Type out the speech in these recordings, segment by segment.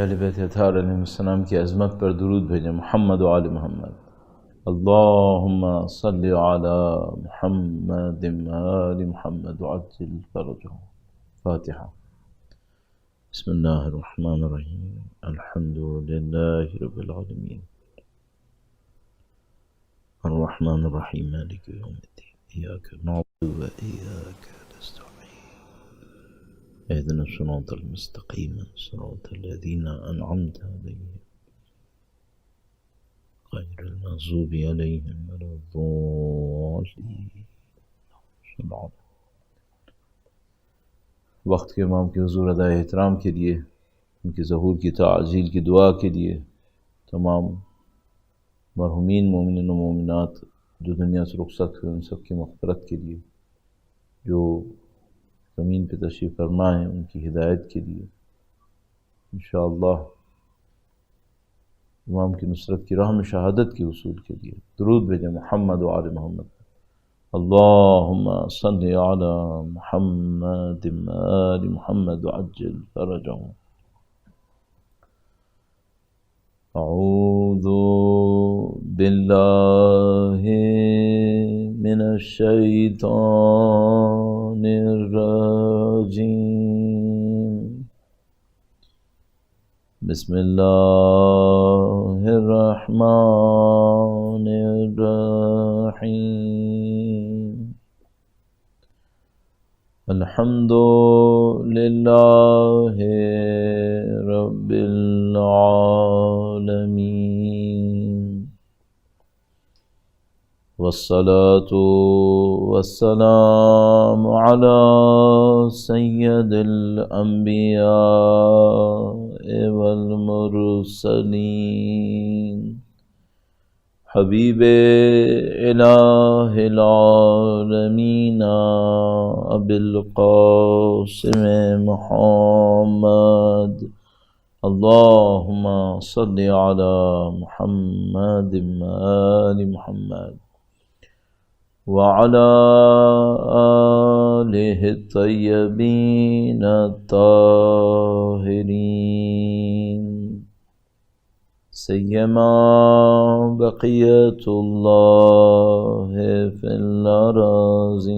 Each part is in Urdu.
اہل بیت اطہار علیہ السلام کی عظمت پر درود بھیجیں. محمد و آل محمد. اللہم صلی علی محمد آل محمد وعجل فرجهم. فاتحہ. بسم اللہ الرحمن الرحیم. الحمد للہ رب العالمین الرحمن الرحیم مالک یوم الدین ایاک نعبد و ایاک نستعین اهدنا الصراط المستقیم صراط الذین انعمت علیہم غیر المغضوب علیہم ولا الضالین. وقت کے امام کے حضور ادائے احترام کے لیے، ان کے ظہور کی تعجیل کی دعا کے لیے، تمام مرحومین مومنین و مومنات جو دنیا سے رخصت ہوئے ان سب کی مغفرت کے لیے، جو زمین پہ تشریف فرما ہیں ان کی ہدایت کے لیے، انشاءاللہ امام کی نصرت کی راہ میں شہادت کے حصول کے لیے درود بھیجیں. محمد و آل محمد. اللہم صلی علی محمد آل محمد وعجل فرجهم. اعوذ باللہ من الشیطان الرجیم. بسم اللہ الرحمن الرحیم. الحمد للہ رب العالمین والصلاة والسلام علی سید الانبیاء والمرسلین حبیب الہ العالمین ابی القاسم محمد. اللہم صلی علی محمد آل محمد وعلی آلہ الطیبین الطاہرین سیما بقیت اللہ فی الارضین.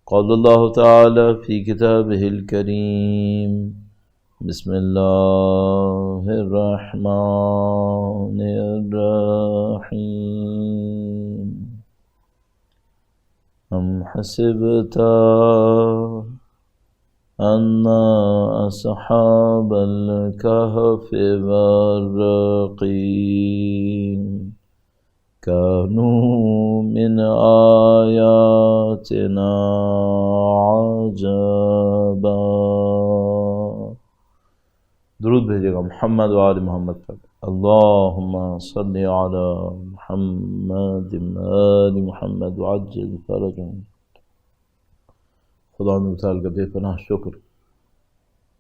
قال اللہ تعالی فی کتابہ الکریم. بسم اللہ الرحمن الرحیم. ام حسبت ان اصحاب الکہف والرقیم كانوا من آیاتنا عجبا. درود بھیجے گا محمد و آل محمد پر. اللہم صلی علی محمد آل محمد وعجل فرجهم. خدا متعال کا بے پناہ شکر،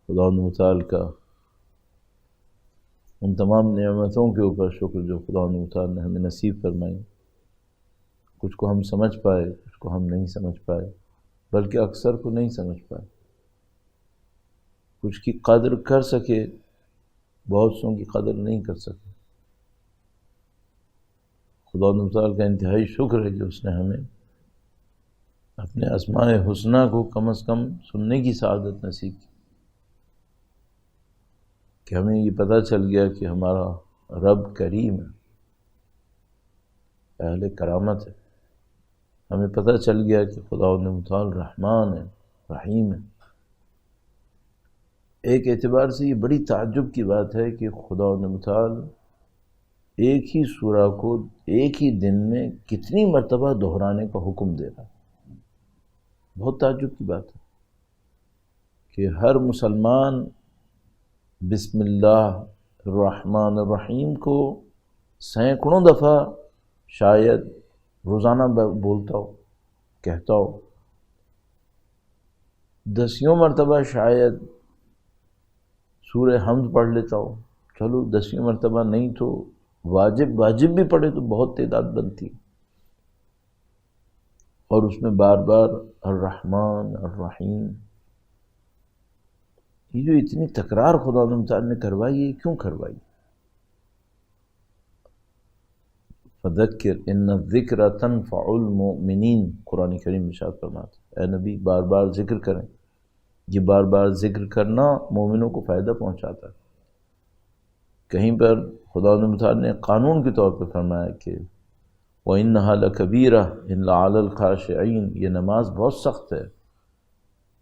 خدا متعال کا ان تمام نعمتوں کے اوپر شکر جو خدا متعال نے ہمیں نصیب فرمائی. کچھ کو ہم سمجھ پائے، کچھ کو ہم نہیں سمجھ پائے، بلکہ اکثر کو نہیں سمجھ پائے. کچھ کی قدر کر سکے، بہت سوں کی قدر نہیں کر سکے. خدا متعال کا انتہائی شکر ہے کہ اس نے ہمیں اپنے اسماء حسنہ کو کم از کم سننے کی سعادت نصیب کی، کہ ہمیں یہ پتہ چل گیا کہ ہمارا رب کریم ہے، اہل کرامت ہے. ہمیں پتہ چل گیا کہ خدا متعال رحمان ہے، رحیم ہے. ایک اعتبار سے یہ بڑی تعجب کی بات ہے کہ خدا متعال ایک ہی سورہ کو ایک ہی دن میں کتنی مرتبہ دہرانے کا حکم دے رہا ہے. بہت تعجب کی بات ہے کہ ہر مسلمان بسم اللہ الرحمن الرحیم کو سینکڑوں دفعہ شاید روزانہ بولتا ہو، کہتا ہو. دسیوں مرتبہ شاید سورہ حمد پڑھ لیتا ہو. چلو 10ویں مرتبہ نہیں تو واجب بھی پڑھے تو بہت تعداد بنتی ہے. اور اس میں بار بار الرحمن الرحیم یہ جو اتنی تکرار خدا متعال نے کروائی ہے، کیوں کروائی؟ فذکر ان الذکر تنفع المؤمنین، قرآن کریم ارشاد فرماتا ہے اے نبی بار بار ذکر کریں، یہ بار بار ذکر کرنا مومنوں کو فائدہ پہنچاتا ہے۔ کہیں پر خدا متعال نے قانون کے طور پر فرمایا کہ وَإِنَّهَا لَكَبِيرَةٌ إِلَّا عَلَى الْخَاشِعِينَ، یہ نماز بہت سخت ہے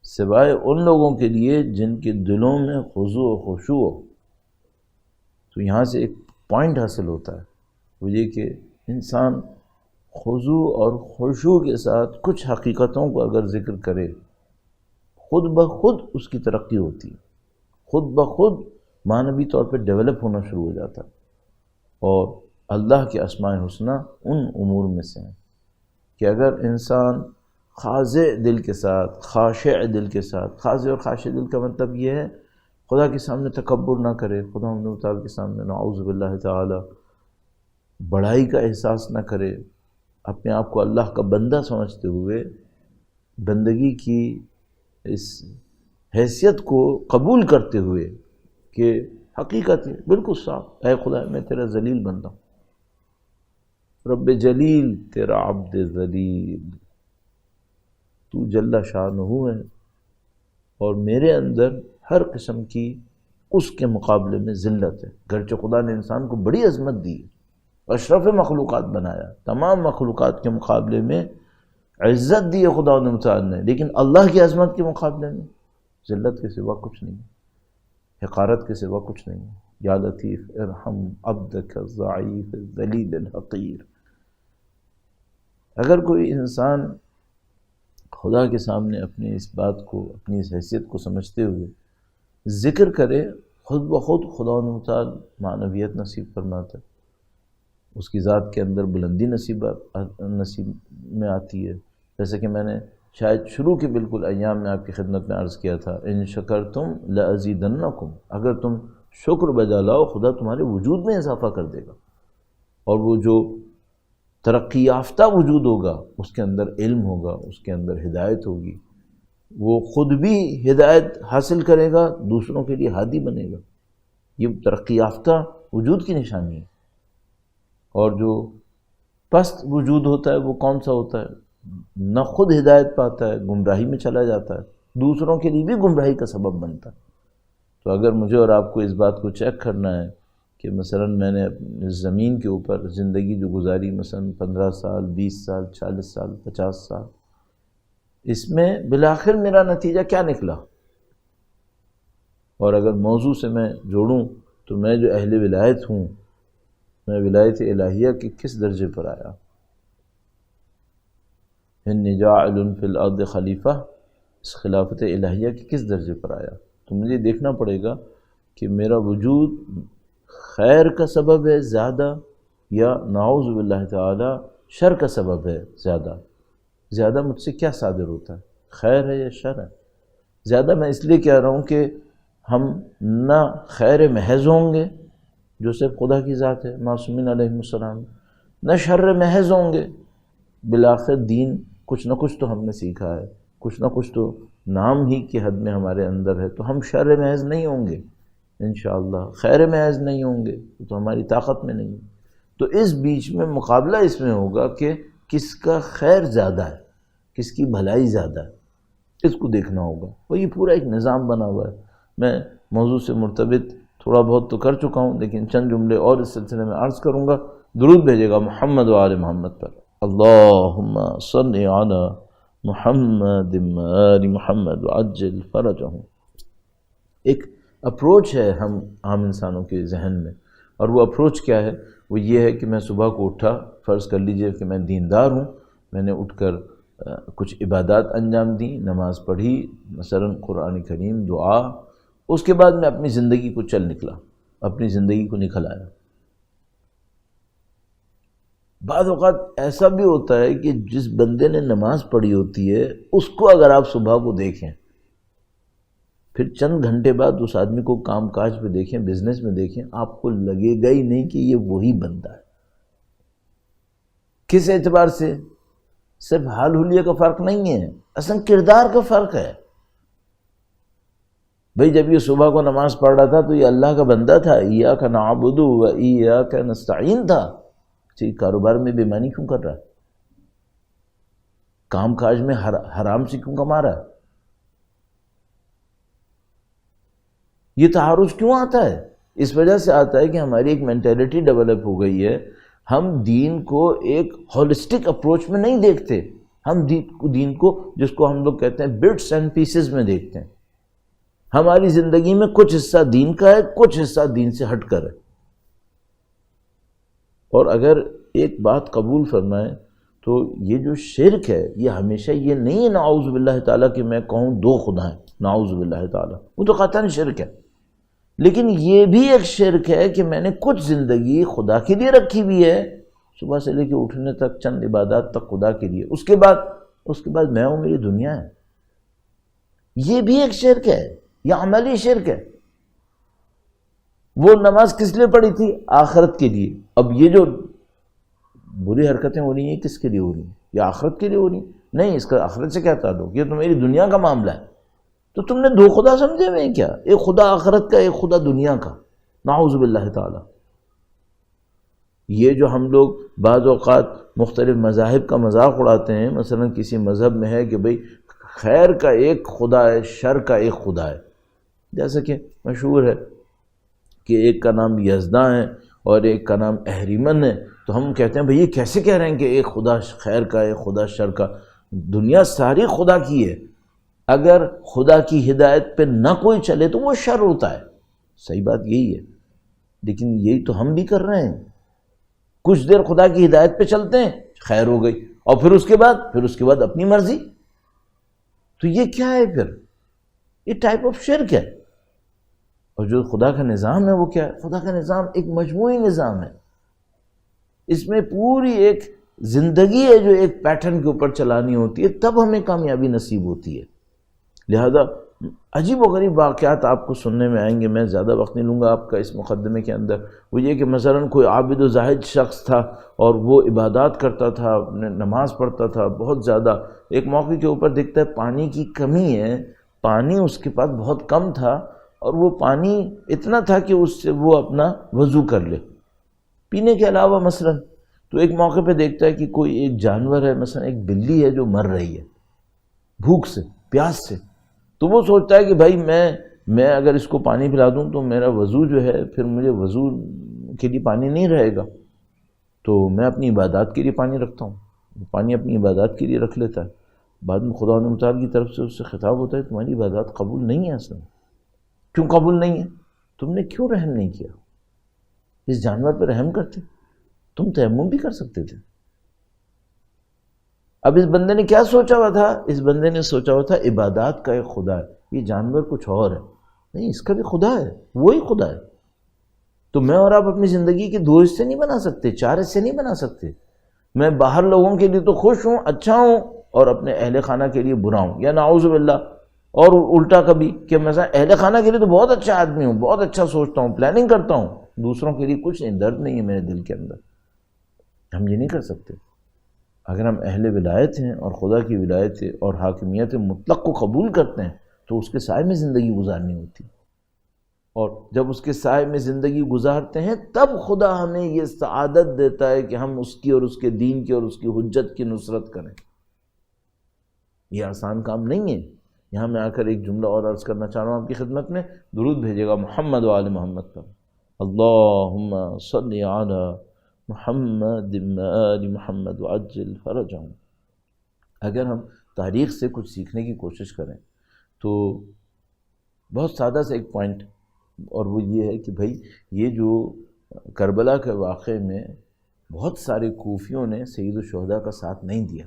سوائے ان لوگوں کے لیے جن کے دلوں میں خضوع و خشوع ہو۔ تو یہاں سے ایک پوائنٹ حاصل ہوتا ہے، وہ یہ کہ انسان خضوع اور خشوع کے ساتھ کچھ حقیقتوں کو اگر ذکر کرے، خود بخود اس کی ترقی ہوتی ہے، خود بخود معنوی طور پہ ڈیولپ ہونا شروع ہو جاتا ہے۔ اور اللہ کے اسماء الحسنی ان امور میں سے ہیں کہ اگر انسان خاضع دل کے ساتھ، خاشع دل کے ساتھ، خاضع اور خاشع دل کا مطلب یہ ہے خدا کے سامنے تکبر نہ کرے، خدا تعالیٰ کے سامنے نعوذ باللہ تعالی بڑائی کا احساس نہ کرے، اپنے آپ کو اللہ کا بندہ سمجھتے ہوئے بندگی کی اس حیثیت کو قبول کرتے ہوئے کہ حقیقت ہے بالکل صاف، اے خدا میں تیرا ذلیل بندہ ہوں، رب جلیل تیرا عبد ذلیل، تو جل شانہ ہے، اور میرے اندر ہر قسم کی اس کے مقابلے میں ذلت ہے۔ گرچہ خدا نے انسان کو بڑی عظمت دی، اشرف مخلوقات بنایا، تمام مخلوقات کے مقابلے میں عزت دی ہے خدا متعال نے، لیکن اللہ کی عظمت کے مقابلے میں ذلت کے سوا کچھ نہیں، حقارت کے سوا کچھ نہیں۔ یا لطیف ارحم عبدک الضعیف الذلیل الحقیر۔ اگر کوئی انسان خدا کے سامنے اپنی اس بات کو، اپنی اس حیثیت کو سمجھتے ہوئے ذکر کرے، خود بخود خدا متعال معنویت نصیب فرماتا ہے، اس کی ذات کے اندر بلندی نصیب میں آتی ہے۔ جیسے کہ میں نے شاید شروع کے بالکل ایام میں آپ کی خدمت میں عرض کیا تھا، ان شکرتم لازیدنکم، اگر تم شکر بجا لاؤ خدا تمہارے وجود میں اضافہ کر دے گا، اور وہ جو ترقی یافتہ وجود ہوگا اس کے اندر علم ہوگا، اس کے اندر ہدایت ہوگی، وہ خود بھی ہدایت حاصل کرے گا، دوسروں کے لیے ہادی بنے گا۔ یہ ترقی یافتہ وجود کی نشانی ہے۔ اور جو پست وجود ہوتا ہے وہ کون سا ہوتا ہے؟ نہ خود ہدایت پاتا ہے، گمراہی میں چلا جاتا ہے، دوسروں کے لیے بھی گمراہی کا سبب بنتا ہے۔ تو اگر مجھے اور آپ کو اس بات کو چیک کرنا ہے کہ مثلا میں نے اس زمین کے اوپر زندگی جو گزاری، مثلا 15 سال، 20 سال، 40 سال، 50 سال، اس میں بالآخر میرا نتیجہ کیا نکلا، اور اگر موضوع سے میں جوڑوں تو میں جو اہل ولایت ہوں، میں ولایت الہیہ کے کس درجے پر آیا؟ انی جاعل فی الارض خلیفہ، اس خلافت الہیہ کے کس درجے پر آیا؟ تو مجھے دیکھنا پڑے گا کہ میرا وجود خیر کا سبب ہے زیادہ، یا نعوذ باللہ تعالی شر کا سبب ہے زیادہ۔ زیادہ مجھ سے کیا صادر ہوتا ہے، خیر ہے یا شر ہے؟ زیادہ میں اس لیے کہہ رہا ہوں کہ ہم نہ خیر محض ہوں گے جو صرف خدا کی ذات ہے، معصومین علیہ السلام، نہ شر محض ہوں گے، بالآخر دین کچھ نہ کچھ تو ہم نے سیکھا ہے، کچھ نہ کچھ تو نام ہی کی حد میں ہمارے اندر ہے، تو ہم شر محض نہیں ہوں گے انشاءاللہ، خیر محض نہیں ہوں گے، تو ہماری طاقت میں نہیں ہے۔ تو اس بیچ میں مقابلہ اس میں ہوگا کہ کس کا خیر زیادہ ہے، کس کی بھلائی زیادہ ہے، اس کو دیکھنا ہوگا۔ اور یہ پورا ایک نظام بنا ہوا ہے۔ میں موضوع سے مرتبط تھوڑا بہت تو کر چکا ہوں، لیکن چند جملے اور اس سلسلے میں عرض کروں گا۔ درود بھیجے گا محمد و آل محمد پر، اللہم صلی علی محمد آل محمد وعجل فرجہم۔ ایک اپروچ ہے ہم عام انسانوں کے ذہن میں، اور وہ اپروچ کیا ہے؟ وہ یہ ہے کہ میں صبح کو اٹھا، فرض کر لیجئے کہ میں دیندار ہوں، میں نے اٹھ کر کچھ عبادات انجام دیں، نماز پڑھی، مثلا قرآن کریم، دعا، اس کے بعد میں اپنی زندگی کو چل نکلا، اپنی زندگی کو نکل آیا۔ بعض اوقات ایسا بھی ہوتا ہے کہ جس بندے نے نماز پڑھی ہوتی ہے اس کو اگر آپ صبح کو دیکھیں، پھر چند گھنٹے بعد اس آدمی کو کام کاج پہ دیکھیں، بزنس میں دیکھیں، آپ کو لگے گا ہی نہیں کہ یہ وہی بندہ ہے۔ کس اعتبار سے؟ صرف حال حلیہ کا فرق نہیں ہے، اصلا کردار کا فرق ہے۔ بھئی جب یہ صبح کو نماز پڑھ رہا تھا تو یہ اللہ کا بندہ تھا، ایاک نعبد و ایاک نستعین تھا، کاروبار میں بے ایمانی کیوں کر رہا ہے؟ کام کاج میں حرام سے کیوں کما رہا ہے؟ یہ تعارض کیوں آتا ہے؟ اس وجہ سے آتا ہے کہ ہماری ایک مینٹیلٹی ڈیولپ ہو گئی ہے، ہم دین کو ایک ہولسٹک اپروچ میں نہیں دیکھتے، ہم دین کو جس کو ہم لوگ کہتے ہیں بٹس اینڈ پیسز میں دیکھتے ہیں۔ ہماری زندگی میں کچھ حصہ دین کا ہے، کچھ حصہ دین سے ہٹ کر ہے۔ اور اگر ایک بات قبول فرمائیں تو یہ جو شرک ہے یہ ہمیشہ یہ نہیں ہے نعوذ باللہ تعالیٰ کہ میں کہوں دو خدا ہیں، نعوذ باللہ تعالیٰ، وہ تو قطعاً شرک ہے، لیکن یہ بھی ایک شرک ہے کہ میں نے کچھ زندگی خدا کے لیے رکھی ہوئی ہے، صبح سے لے کے اٹھنے تک چند عبادات تک خدا کے لیے، اس کے بعد میں ہوں، میری دنیا ہے۔ یہ بھی ایک شرک ہے، یہ عملی شرک ہے۔ وہ نماز کس لیے پڑھی تھی؟ آخرت کے لیے۔ اب یہ جو بری حرکتیں ہو رہی ہیں کس کے لیے ہو رہی ہیں؟ یہ آخرت کے لیے ہو رہی ہیں؟ نہیں، اس کا آخرت سے کیا تعلق؟ یہ تو میری دنیا کا معاملہ ہے۔ تو تم نے دو خدا سمجھے ہوئے ہیں کیا؟ ایک خدا آخرت کا، ایک خدا دنیا کا، نعوذ باللہ تعالی۔ یہ جو ہم لوگ بعض اوقات مختلف مذاہب کا مذاق اڑاتے ہیں، مثلا کسی مذہب میں ہے کہ بھئی خیر کا ایک خدا ہے، شر کا ایک خدا ہے، جیسا کہ مشہور ہے کہ ایک کا نام یزداں ہے اور ایک کا نام اہریمن ہے، تو ہم کہتے ہیں بھئی یہ کیسے کہہ رہے ہیں کہ ایک خدا خیر کا ایک خدا شر کا؟ دنیا ساری خدا کی ہے، اگر خدا کی ہدایت پہ نہ کوئی چلے تو وہ شر ہوتا ہے، صحیح بات یہی ہے، لیکن یہی تو ہم بھی کر رہے ہیں، کچھ دیر خدا کی ہدایت پہ چلتے ہیں، خیر ہو گئی، اور پھر اس کے بعد اپنی مرضی۔ تو یہ کیا ہے پھر؟ یہ ٹائپ آف شرک ہے۔ اور جو خدا کا نظام ہے وہ کیا ہے؟ خدا کا نظام ایک مجموعی نظام ہے، اس میں پوری ایک زندگی ہے جو ایک پیٹرن کے اوپر چلانی ہوتی ہے، تب ہمیں کامیابی نصیب ہوتی ہے۔ لہذا عجیب و غریب واقعات آپ کو سننے میں آئیں گے، میں زیادہ وقت نہیں لوں گا آپ کا اس مقدمے کے اندر۔ وہ یہ کہ مثلا کوئی عابد و زاہد شخص تھا اور وہ عبادات کرتا تھا، نماز پڑھتا تھا بہت زیادہ، ایک موقع کے اوپر دیکھتا ہے پانی کی کمی ہے، پانی اس کے پاس بہت کم تھا، اور وہ پانی اتنا تھا کہ اس سے وہ اپنا وضو کر لے پینے کے علاوہ مثلا۔ تو ایک موقع پہ دیکھتا ہے کہ کوئی ایک جانور ہے، مثلا ایک بلی ہے جو مر رہی ہے بھوک سے، پیاس سے، تو وہ سوچتا ہے کہ بھائی میں اگر اس کو پانی پلا دوں تو میرا وضو جو ہے پھر مجھے وضو کے لیے پانی نہیں رہے گا، تو میں اپنی عبادات کے لیے پانی رکھتا ہوں، پانی اپنی عبادات کے لیے رکھ لیتا ہے۔ بعد میں خدا متعال کی طرف سے اس سے خطاب ہوتا ہے تمہاری عبادات قبول نہیں ہے، اصلا کیوں قبول نہیں ہے؟ تم نے کیوں رحم نہیں کیا؟ اس جانور پہ رحم کرتے، تم تیمم بھی کر سکتے تھے۔ اب اس بندے نے کیا سوچا ہوا تھا؟ اس بندے نے سوچا ہوا تھا عبادات کا ایک خدا ہے، یہ جانور کچھ اور ہے، نہیں اس کا بھی خدا ہے، وہی خدا ہے۔ تو میں اور آپ اپنی زندگی کے دو حصے نہیں بنا سکتے، چار حصے نہیں بنا سکتے۔ میں باہر لوگوں کے لیے تو خوش ہوں، اچھا ہوں، اور اپنے اہل خانہ کے لیے برا ہوں، یا نعوذ باللہ، اور الٹا کبھی کہ مثلا اہل خانہ کے لیے تو بہت اچھا آدمی ہوں، بہت اچھا سوچتا ہوں، پلاننگ کرتا ہوں، دوسروں کے لیے کچھ نہیں، درد نہیں ہے میرے دل کے اندر۔ ہم یہ نہیں کر سکتے۔ اگر ہم اہل ولایت ہیں اور خدا کی ولایت اور حاکمیت مطلق کو قبول کرتے ہیں تو اس کے سائے میں زندگی گزارنی ہوتی ہے، اور جب اس کے سائے میں زندگی گزارتے ہیں تب خدا ہمیں یہ سعادت دیتا ہے کہ ہم اس کی اور اس کے دین کی اور اس کی حجت کی نصرت کریں۔ یہ آسان کام نہیں ہے۔ یہاں میں آ کر ایک جملہ اور عرض کرنا چاہ رہا ہوں آپ کی خدمت میں، درود بھیجے گا محمد و آل محمد پر، اللہم صلی علی محمد آل محمد وعجل فرجہم۔ اگر ہم تاریخ سے کچھ سیکھنے کی کوشش کریں تو بہت سادہ سا ایک پوائنٹ، اور وہ یہ ہے کہ بھائی یہ جو کربلا کے واقعے میں بہت سارے کوفیوں نے سید الشہداء کا ساتھ نہیں دیا،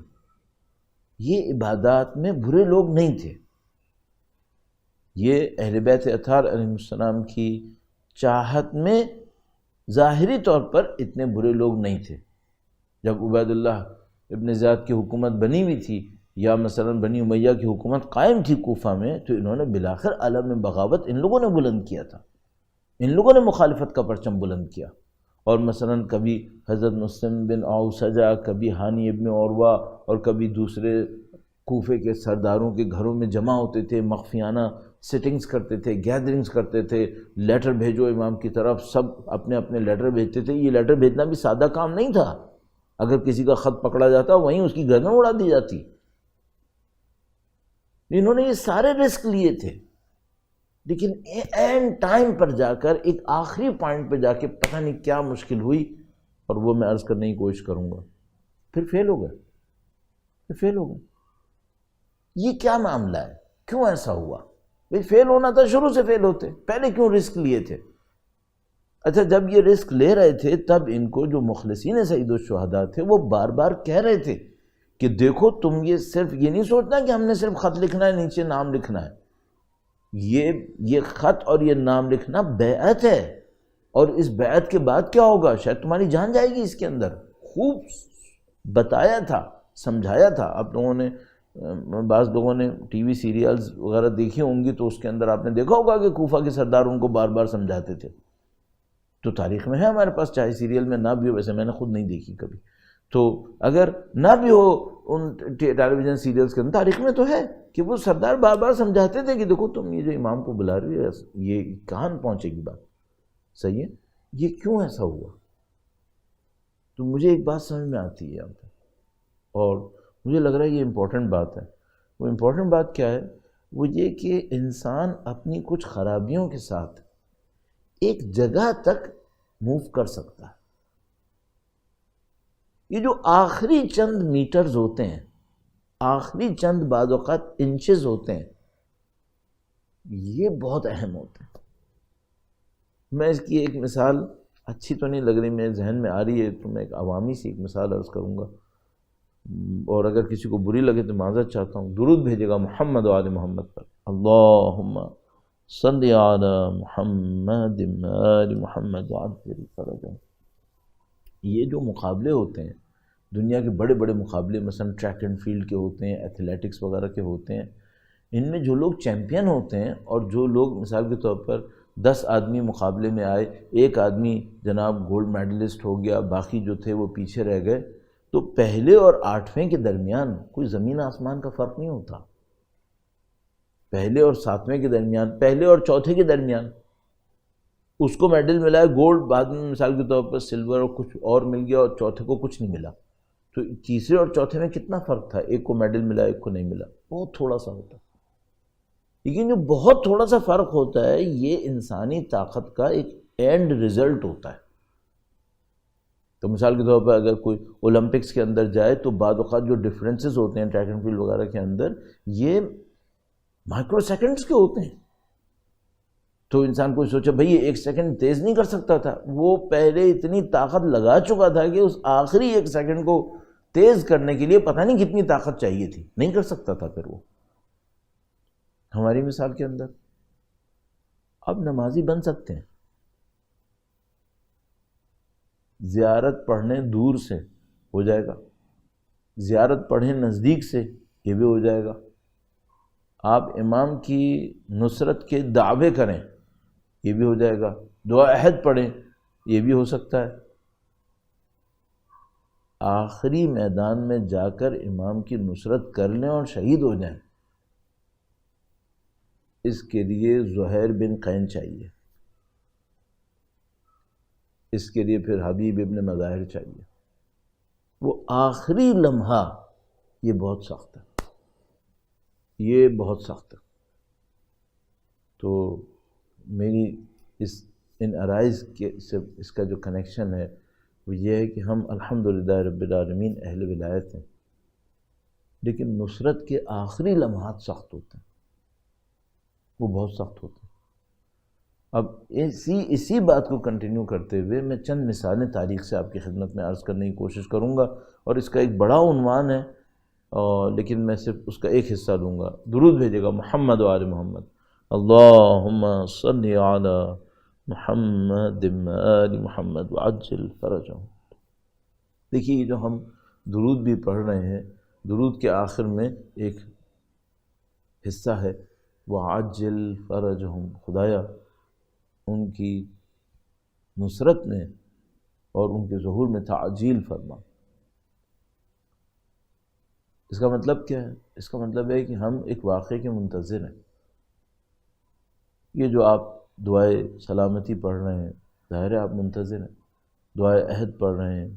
یہ عبادات میں برے لوگ نہیں تھے، یہ اہل بیت اطہار علیہ السلام کی چاہت میں ظاہری طور پر اتنے برے لوگ نہیں تھے۔ جب عبید اللہ ابن زیاد کی حکومت بنی ہوئی تھی، یا مثلا بنی امیہ کی حکومت قائم تھی کوفہ میں، تو انہوں نے بالآخر عالم بغاوت ان لوگوں نے بلند کیا تھا، ان لوگوں نے مخالفت کا پرچم بلند کیا، اور مثلا کبھی حضرت مسلم بن اوسجہ، کبھی ہانی ابن عروہ، اور کبھی دوسرے کوفے کے سرداروں کے گھروں میں جمع ہوتے تھے، مخفیانہ سٹنگز کرتے تھے، گیدرنگز کرتے تھے، لیٹر بھیجو امام کی طرف، سب اپنے اپنے لیٹر بھیجتے تھے۔ یہ لیٹر بھیجنا بھی سادہ کام نہیں تھا، اگر کسی کا خط پکڑا جاتا وہیں اس کی گردن اڑا دی جاتی۔ انہوں نے یہ سارے رسک لیے تھے، لیکن اینڈ ٹائم پر جا کر ایک آخری پوائنٹ پہ جا کے پتہ نہیں کیا مشکل ہوئی، اور وہ میں عرض کرنے کی کوشش کروں گا، پھر فیل ہو گئے، پھر فیل ہو گئے۔ یہ کیا معاملہ ہے؟ کیوں ایسا ہوا؟ بھئی فیل ہونا تھا، شروع سے فیل ہوتے، پہلے کیوں رسک لیے تھے؟ اچھا جب یہ رسک لے رہے تھے تب ان کو جو مخلصین سید الشہداء تھے وہ بار بار کہہ رہے تھے کہ دیکھو تم یہ صرف یہ نہیں سوچنا کہ ہم نے صرف خط لکھنا ہے، نیچے نام لکھنا ہے، یہ خط اور یہ نام لکھنا بیعت ہے، اور اس بیعت کے بعد کیا ہوگا؟ شاید تمہاری جان جائے گی اس کے اندر۔ خوب بتایا تھا، سمجھایا تھا۔ آپ لوگوں نے بعض لوگوں نے ٹی وی سیریلز وغیرہ دیکھی ہوں گی تو اس کے اندر آپ نے دیکھا ہوگا کہ کوفہ کے سردار ان کو بار بار سمجھاتے تھے۔ تو تاریخ میں ہے ہمارے پاس، چاہے سیریل میں نہ بھی ہو، ویسے میں نے خود نہیں دیکھی کبھی، تو اگر نہ بھی ہو ان ٹیلی ویژن سیریلز کے اندر، تاریخ میں تو ہے کہ وہ سردار بار بار سمجھاتے تھے کہ دیکھو تم یہ جو امام کو بلا رہی ہے یہ کہاں پہنچے گی بات، صحیح ہے؟ یہ کیوں ایسا ہوا؟ تو مجھے ایک بات سمجھ میں آتی ہے یہاں پہ، اور مجھے لگ رہا ہے یہ امپورٹنٹ بات ہے۔ وہ امپورٹنٹ بات کیا ہے؟ وہ یہ کہ انسان اپنی کچھ خرابیوں کے ساتھ ایک جگہ تک موو کر سکتا ہے۔ یہ جو آخری چند میٹرز ہوتے ہیں، آخری چند بعض اوقات انچز ہوتے ہیں، یہ بہت اہم ہوتے ہیں۔ میں اس کی ایک مثال اچھی تو نہیں لگ رہی، میرے ذہن میں آ رہی ہے، تو میں ایک عوامی سی ایک مثال عرض کروں گا، اور اگر کسی کو بری لگے تو معذرت چاہتا ہوں۔ درود بھیجے گا محمد و آل محمد پر، اللہم صلی علی محمد آل محمد وعجل فرجہم۔ یہ جو مقابلے ہوتے ہیں، دنیا کے بڑے بڑے مقابلے، مثلا ٹریک اینڈ فیلڈ کے ہوتے ہیں، ایتھلیٹکس وغیرہ کے ہوتے ہیں، ان میں جو لوگ چیمپئن ہوتے ہیں، اور جو لوگ مثال کے طور پر 10 آدمی مقابلے میں آئے، ایک آدمی جناب گولڈ میڈلسٹ ہو گیا، باقی جو تھے وہ پیچھے رہ گئے، تو پہلے اور 8ویں کے درمیان کوئی زمین آسمان کا فرق نہیں ہوتا۔ پہلے اور 7ویں کے درمیان، پہلے اور چوتھے کے درمیان، اس کو میڈل ملا ہے گولڈ، بعد میں مثال کے طور پر سلور اور کچھ اور مل گیا، اور چوتھے کو کچھ نہیں ملا، تو تیسرے اور چوتھے میں کتنا فرق تھا؟ ایک کو میڈل ملا، ایک کو نہیں ملا، بہت تھوڑا سا ہوتا۔ لیکن جو بہت تھوڑا سا فرق ہوتا ہے، یہ انسانی طاقت کا ایک اینڈ ریزلٹ ہوتا ہے۔ تو مثال کے طور پر اگر کوئی اولمپکس کے اندر جائے تو بعض اوقات جو ڈفرینسز ہوتے ہیں ٹریک اینڈ فیلڈ وغیرہ کے اندر، یہ مائکرو سیکنڈز کے ہوتے ہیں۔ تو انسان کوئی سوچا بھئی یہ 1 سیکنڈ تیز نہیں کر سکتا تھا، وہ پہلے اتنی طاقت لگا چکا تھا کہ اس آخری 1 سیکنڈ کو تیز کرنے کے لیے پتہ نہیں کتنی طاقت چاہیے تھی، نہیں کر سکتا تھا پھر وہ۔ ہماری مثال کے اندر اب نمازی بن سکتے ہیں، زیارت پڑھنے دور سے ہو جائے گا، زیارت پڑھیں نزدیک سے یہ بھی ہو جائے گا، آپ امام کی نصرت کے دعوے کریں یہ بھی ہو جائے گا، دعا عہد پڑھیں یہ بھی ہو سکتا ہے۔ آخری میدان میں جا کر امام کی نصرت کر لیں اور شہید ہو جائیں، اس کے لیے زہیر بن قین چاہیے، اس کے لیے پھر حبیب ابن مظاہر چاہیے۔ وہ آخری لمحہ یہ بہت سخت ہے، یہ بہت سخت ہے۔ تو میری ان عرائض کے سے اس کا جو کنیکشن ہے وہ یہ ہے کہ ہم الحمدللہ رب العالمین اہل ولایت ہیں، لیکن نصرت کے آخری لمحات سخت ہوتے ہیں، وہ بہت سخت ہوتے ہیں۔ اب اسی بات کو کنٹینیو کرتے ہوئے میں چند مثالیں تاریخ سے آپ کی خدمت میں عرض کرنے کی کوشش کروں گا، اور اس کا ایک بڑا عنوان ہے، لیکن میں صرف اس کا ایک حصہ لوں گا۔ درود بھیجے گا محمد و آل محمد، اللہم صلی علی محمد آل محمد وعجل فرجہم۔ دیکھیے یہ جو ہم درود بھی پڑھ رہے ہیں، درود کے آخر میں ایک حصہ ہے وعجل فرجہم، خدایا ان کی نصرت میں اور ان کے ظہور میں تعجیل فرما۔ اس کا مطلب کیا ہے؟ اس کا مطلب ہے کہ ہم ایک واقعے کے منتظر ہیں، یہ جو آپ دعائے سلامتی پڑھ رہے ہیں، ظاہر ہے آپ منتظر ہیں، دعائے عہد پڑھ رہے ہیں،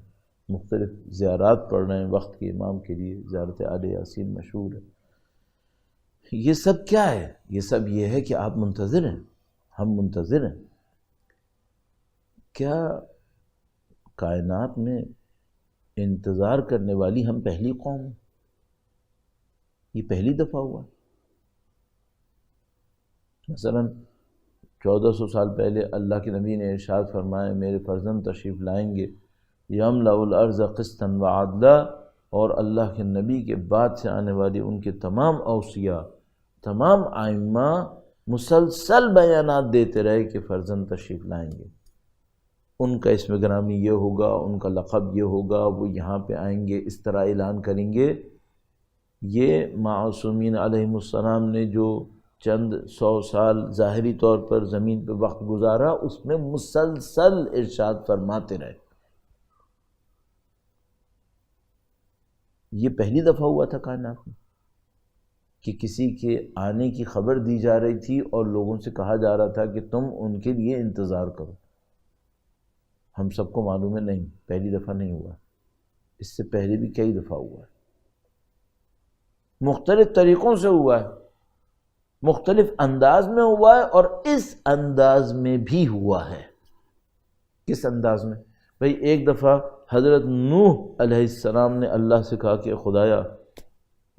مختلف زیارات پڑھ رہے ہیں وقت کے امام کے لیے، زیارت آل یاسین مشہور ہے. یہ سب کیا ہے؟ یہ سب یہ ہے کہ آپ منتظر ہیں، ہم منتظر ہیں. کیا کائنات میں انتظار کرنے والی ہم پہلی قوم ہیں؟ یہ پہلی دفعہ ہوا. مثلا 1400 سال پہلے اللہ کے نبی نے ارشاد فرمایا میرے فرزند تشریف لائیں گے یملأ الارض قسطا وعدلا، اور اللہ کے نبی کے بعد سے آنے والی ان کے تمام اوصیاء، تمام ائمہ مسلسل بیانات دیتے رہے کہ فرزند تشریف لائیں گے، ان کا اسم گرامی یہ ہوگا، ان کا لقب یہ ہوگا، وہ یہاں پہ آئیں گے، اس طرح اعلان کریں گے. یہ معصومین علیہم السلام نے جو چند 100 سال ظاہری طور پر زمین پہ وقت گزارا، اس میں مسلسل ارشاد فرماتے رہے. یہ پہلی دفعہ ہوا تھا کائنات میں کہ کسی کے آنے کی خبر دی جا رہی تھی اور لوگوں سے کہا جا رہا تھا کہ تم ان کے لیے انتظار کرو. ہم سب کو معلوم ہے نہیں، پہلی دفعہ نہیں ہوا، اس سے پہلے بھی کئی دفعہ ہوا ہے، مختلف طریقوں سے ہوا ہے، مختلف انداز میں ہوا ہے، اور اس انداز میں بھی ہوا ہے. کس انداز میں؟ بھئی ایک دفعہ حضرت نوح علیہ السلام نے اللہ سے کہا کہ خدایا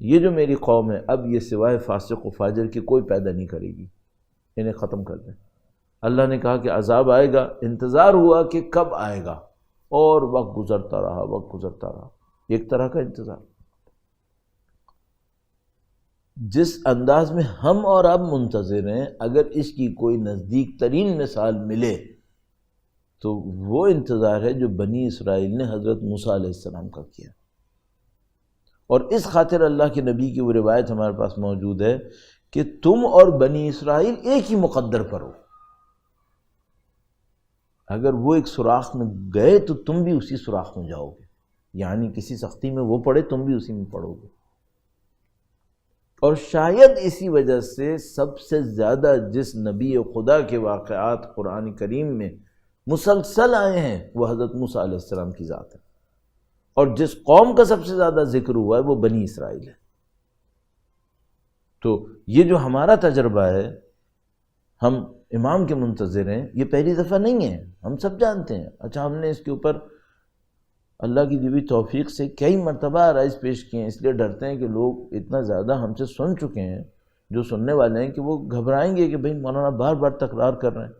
یہ جو میری قوم ہے اب یہ سوائے فاسق و فاجر کی کوئی پیدا نہیں کرے گی، انہیں ختم کر دیں. اللہ نے کہا کہ عذاب آئے گا. انتظار ہوا کہ کب آئے گا، اور وقت گزرتا رہا، وقت گزرتا رہا. ایک طرح کا انتظار. جس انداز میں ہم اور اب منتظر ہیں، اگر اس کی کوئی نزدیک ترین مثال ملے تو وہ انتظار ہے جو بنی اسرائیل نے حضرت موسیٰ علیہ السلام کا کیا. اور اس خاطر اللہ کے نبی کی وہ روایت ہمارے پاس موجود ہے کہ تم اور بنی اسرائیل ایک ہی مقدر پر ہو. اگر وہ ایک سوراخ میں گئے تو تم بھی اسی سوراخ میں جاؤ گے، یعنی کسی سختی میں وہ پڑے تم بھی اسی میں پڑو گے. اور شاید اسی وجہ سے سب سے زیادہ جس نبی خدا کے واقعات قرآن کریم میں مسلسل آئے ہیں وہ حضرت موسیٰ علیہ السلام کی ذات ہے، اور جس قوم کا سب سے زیادہ ذکر ہوا ہے وہ بنی اسرائیل ہے. تو یہ جو ہمارا تجربہ ہے، ہم امام کے منتظر ہیں، یہ پہلی دفعہ نہیں ہے، ہم سب جانتے ہیں. اچھا، ہم نے اس کے اوپر اللہ کی دی ہوئی توفیق سے کئی مرتبہ آرائز پیش کیے ہیں، اس لیے ڈرتے ہیں کہ لوگ اتنا زیادہ ہم سے سن چکے ہیں، جو سننے والے ہیں، کہ وہ گھبرائیں گے کہ بھئی مولانا بار بار تکرار کر رہے ہیں.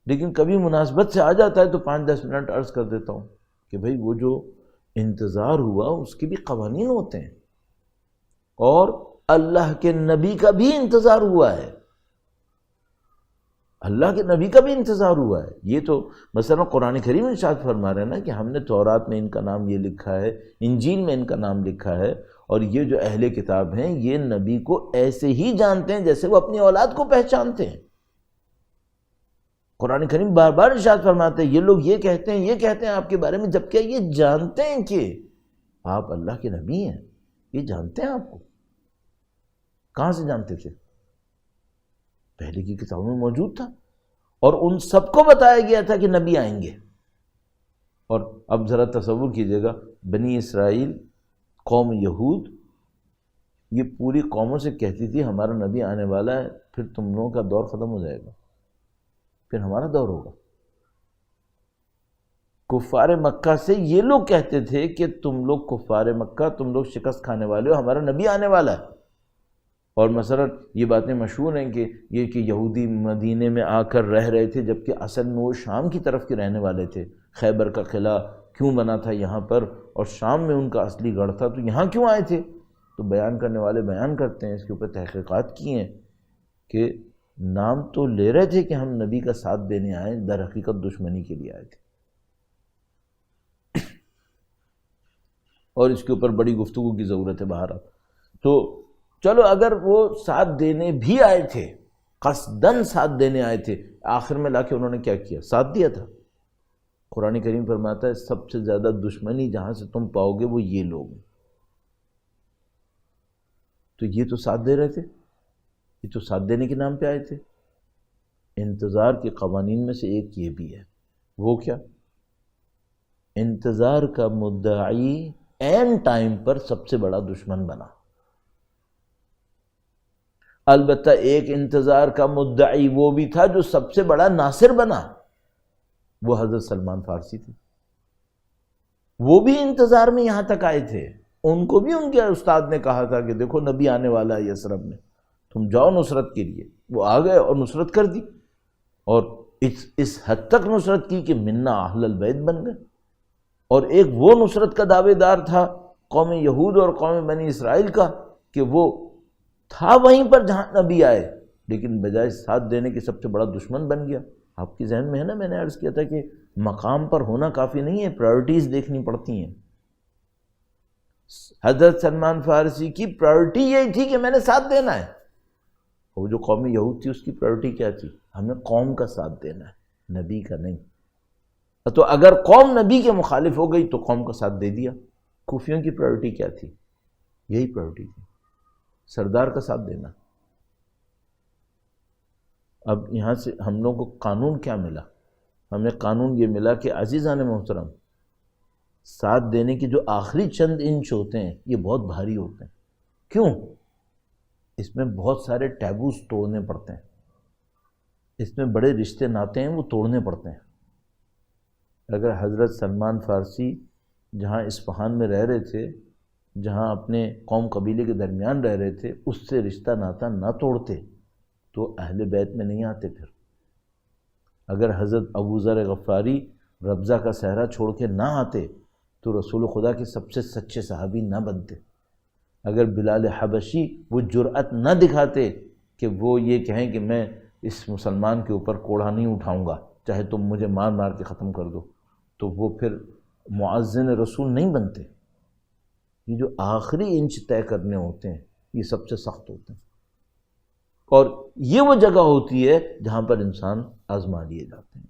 لیکن کبھی مناسبت سے آ جاتا ہے تو 5-10 منٹ عرض کر دیتا ہوں کہ بھئی وہ جو انتظار ہوا اس کے بھی قوانین ہوتے ہیں، اور اللہ کے نبی کا بھی انتظار ہوا ہے، اللہ کے نبی کا بھی انتظار ہوا ہے. یہ تو مثلا قرآن کریم ارشاد فرما رہے ہیں نا کہ ہم نے تورات میں ان کا نام یہ لکھا ہے، انجیل میں ان کا نام لکھا ہے، اور یہ جو اہل کتاب ہیں یہ نبی کو ایسے ہی جانتے ہیں جیسے وہ اپنی اولاد کو پہچانتے ہیں. قرآن کریم بار بار ارشاد فرماتے ہیں یہ لوگ یہ کہتے ہیں آپ کے بارے میں، جبکہ یہ جانتے ہیں کہ آپ اللہ کے نبی ہیں. یہ جانتے ہیں آپ کو. کہاں سے جانتے تھے؟ پہلے کی کتابوں میں موجود تھا، اور ان سب کو بتایا گیا تھا کہ نبی آئیں گے. اور اب ذرا تصور کیجئے گا، بنی اسرائیل قوم یہود یہ پوری قوموں سے کہتی تھی ہمارا نبی آنے والا ہے، پھر تم لوگوں کا دور ختم ہو جائے گا، پھر ہمارا دور ہوگا. کفار مکہ سے یہ لوگ کہتے تھے کہ تم لوگ کفار مکہ، تم لوگ شکست کھانے والے ہو، ہمارا نبی آنے والا ہے. اور مثلا یہ باتیں مشہور ہیں کہ یہ کہ یہودی مدینے میں آ کر رہ رہے تھے، جبکہ اصل میں وہ شام کی طرف کے رہنے والے تھے. خیبر کا قلعہ کیوں بنا تھا یہاں پر، اور شام میں ان کا اصلی گڑھ تھا، تو یہاں کیوں آئے تھے؟ تو بیان کرنے والے بیان کرتے ہیں، اس کے اوپر تحقیقات کی ہیں کہ نام تو لے رہے تھے کہ ہم نبی کا ساتھ دینے آئے، در حقیقت دشمنی کے لیے آئے تھے. اور اس کے اوپر بڑی گفتگو کی ضرورت ہے. بہرحال تو چلو اگر وہ ساتھ دینے بھی آئے تھے، قصدن ساتھ دینے آئے تھے، آخر میں لا کے انہوں نے کیا کیا؟ ساتھ دیا تھا. قرآن کریم فرماتا ہے سب سے زیادہ دشمنی جہاں سے تم پاؤ گے وہ یہ لوگ ہیں. تو یہ تو ساتھ دے رہے تھے، یہ تو ساتھ دینے کے نام پہ آئے تھے. انتظار کے قوانین میں سے ایک یہ بھی ہے. وہ کیا؟ انتظار کا مدعی عین ٹائم پر سب سے بڑا دشمن بنا. البتہ ایک انتظار کا مدعی وہ بھی تھا جو سب سے بڑا ناصر بنا، وہ حضرت سلمان فارسی تھے. وہ بھی انتظار میں یہاں تک آئے تھے. ان کو بھی ان کے استاد نے کہا تھا کہ دیکھو نبی آنے والا ہے یثرب میں، تم جاؤ نصرت کے لیے. وہ آ گئے اور نصرت کر دی، اور اس حد تک نصرت کی کہ منا اہل البیت بن گئے. اور ایک وہ نصرت کا دعوے دار تھا قوم یہود اور قوم بنی اسرائیل کا کہ وہ تھا وہیں پر جہاں نبی آئے، لیکن بجائے ساتھ دینے کے سب سے بڑا دشمن بن گیا. آپ کے ذہن میں ہے نا، میں نے عرض کیا تھا کہ مقام پر ہونا کافی نہیں ہے، پرائرٹیز دیکھنی پڑتی ہیں. حضرت سلمان فارسی کی پرائرٹی یہی تھی کہ میں نے ساتھ دینا ہے. وہ جو قوم یہود تھی اس کی پرائرٹی کیا تھی؟ ہمیں قوم کا ساتھ دینا ہے، نبی کا نہیں. تو اگر قوم نبی کے مخالف ہو گئی تو قوم کا ساتھ دے دیا. کوفیوں کی پرائرٹی کیا تھی؟ یہی پرائرٹی تھی، سردار کا ساتھ دینا. اب یہاں سے ہم لوگوں کو قانون کیا ملا؟ ہمیں قانون یہ ملا کہ عزیزان محترم، ساتھ دینے کے جو آخری چند انچ ہوتے ہیں یہ بہت بھاری ہوتے ہیں. کیوں؟ اس میں بہت سارے ٹیبوز توڑنے پڑتے ہیں، اس میں بڑے رشتے ناتے ہیں وہ توڑنے پڑتے ہیں. اگر حضرت سلمان فارسی جہاں اصفہان میں رہ رہے تھے، جہاں اپنے قوم قبیلے کے درمیان رہ رہے تھے، اس سے رشتہ ناتا نہ توڑتے تو اہل بیت میں نہیں آتے. پھر اگر حضرت ابو ذر غفاری ربضہ کا صحرا چھوڑ کے نہ آتے تو رسول خدا کے سب سے سچے صحابی نہ بنتے. اگر بلال حبشی وہ جرأت نہ دکھاتے کہ وہ یہ کہیں کہ میں اس مسلمان کے اوپر کوڑھا نہیں اٹھاؤں گا، چاہے تم مجھے مار مار کے ختم کر دو، تو وہ پھر معزن رسول نہیں بنتے. یہ جو آخری انچ طے کرنے ہوتے ہیں یہ سب سے سخت ہوتے ہیں، اور یہ وہ جگہ ہوتی ہے جہاں پر انسان آزما لیے جاتے ہیں.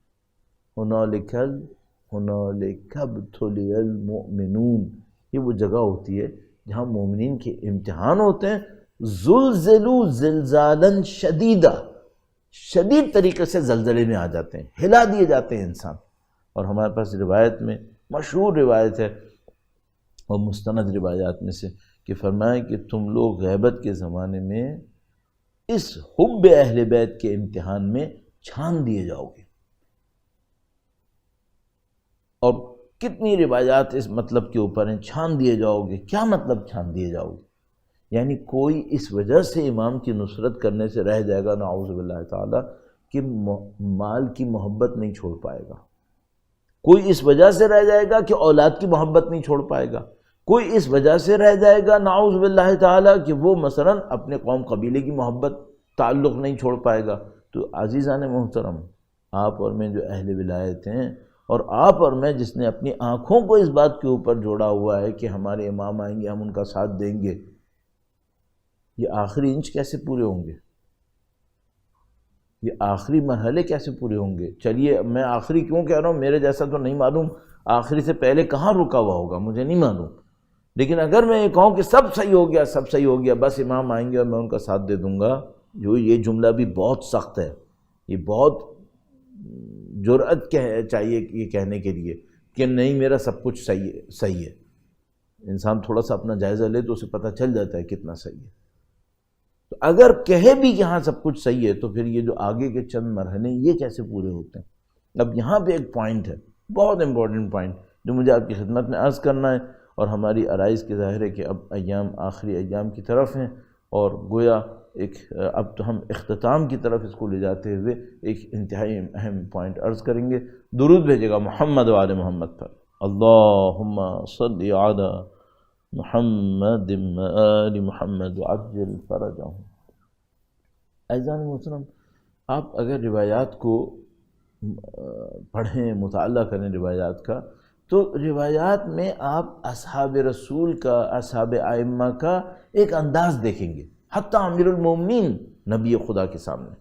ہنالک ابتلی المؤمنون، یہ وہ جگہ ہوتی ہے جہاں مومنین کے امتحان ہوتے ہیں. زلزلوا زلزالا شدیدا، شدید طریقے سے زلزلے میں آ جاتے ہیں، ہلا دیے جاتے ہیں انسان. اور ہمارے پاس روایت میں مشہور روایت ہے اور مستند روایات میں سے کہ فرمائے کہ تم لوگ غیبت کے زمانے میں اس حب اہل بیت کے امتحان میں چھان دیے جاؤ گے. اور کتنی روایات اس مطلب کے اوپر ہیں، چھان دیے جاؤ گے. کیا مطلب چھان دیے جاؤ گے؟ یعنی کوئی اس وجہ سے امام کی نصرت کرنے سے رہ جائے گا نعوذ باللہ تعالیٰ کہ مال کی محبت نہیں چھوڑ پائے گا. کوئی اس وجہ سے رہ جائے گا کہ اولاد کی محبت نہیں چھوڑ پائے گا. کوئی اس وجہ سے رہ جائے گا نعوذ باللہ تعالیٰ کہ وہ مثلا اپنے قوم قبیلے کی محبت تعلق نہیں چھوڑ پائے گا. تو عزیزان محترم، آپ اور میں جو اہل ولایت ہیں، اور آپ اور میں جس نے اپنی آنکھوں کو اس بات کے اوپر جوڑا ہوا ہے کہ ہمارے امام آئیں گے ہم ان کا ساتھ دیں گے، یہ آخری انچ کیسے پورے ہوں گے؟ یہ آخری مرحلے کیسے پورے ہوں گے؟ چلیے میں آخری کیوں کہہ رہا ہوں، میرے جیسا تو نہیں معلوم آخری سے پہلے کہاں رکا ہوا ہوگا، مجھے نہیں معلوم. لیکن اگر میں یہ کہوں کہ سب صحیح ہو گیا، سب صحیح ہو گیا، بس امام آئیں گے اور میں ان کا ساتھ دے دوں گا، جو یہ جملہ بھی بہت سخت ہے. یہ بہت جرأت چاہیے یہ کہنے کے لیے کہ نہیں میرا سب کچھ صحیح ہے. انسان تھوڑا سا اپنا جائزہ لے تو اسے پتہ چل جاتا ہے کتنا صحیح ہے. تو اگر کہے بھی کہ ہاں سب کچھ صحیح ہے تو پھر یہ جو آگے کے چند مرحلے یہ کیسے پورے ہوتے ہیں؟ اب یہاں پہ ایک پوائنٹ ہے، بہت امپورٹنٹ پوائنٹ، جو مجھے آپ کی خدمت میں عرض کرنا ہے. اور ہماری آرائز کے ظاہر ہے کہ اب ایام آخری ایام کی طرف ہیں، اور گویا اب تو ہم اختتام کی طرف اس کو لے جاتے ہوئے ایک انتہائی اہم پوائنٹ عرض کریں گے. درود بھیجے گا محمد و آل محمد پر. اللہم صلی علی محمد و آل محمد وعجل فرجہم. عزیزان محترم، آپ اگر روایات کو پڑھیں، مطالعہ کریں روایات کا، تو روایات میں آپ اصحاب رسول کا، اصحاب ائمہ کا ایک انداز دیکھیں گے، حتیٰ امیر المومنین نبی خدا کے سامنے.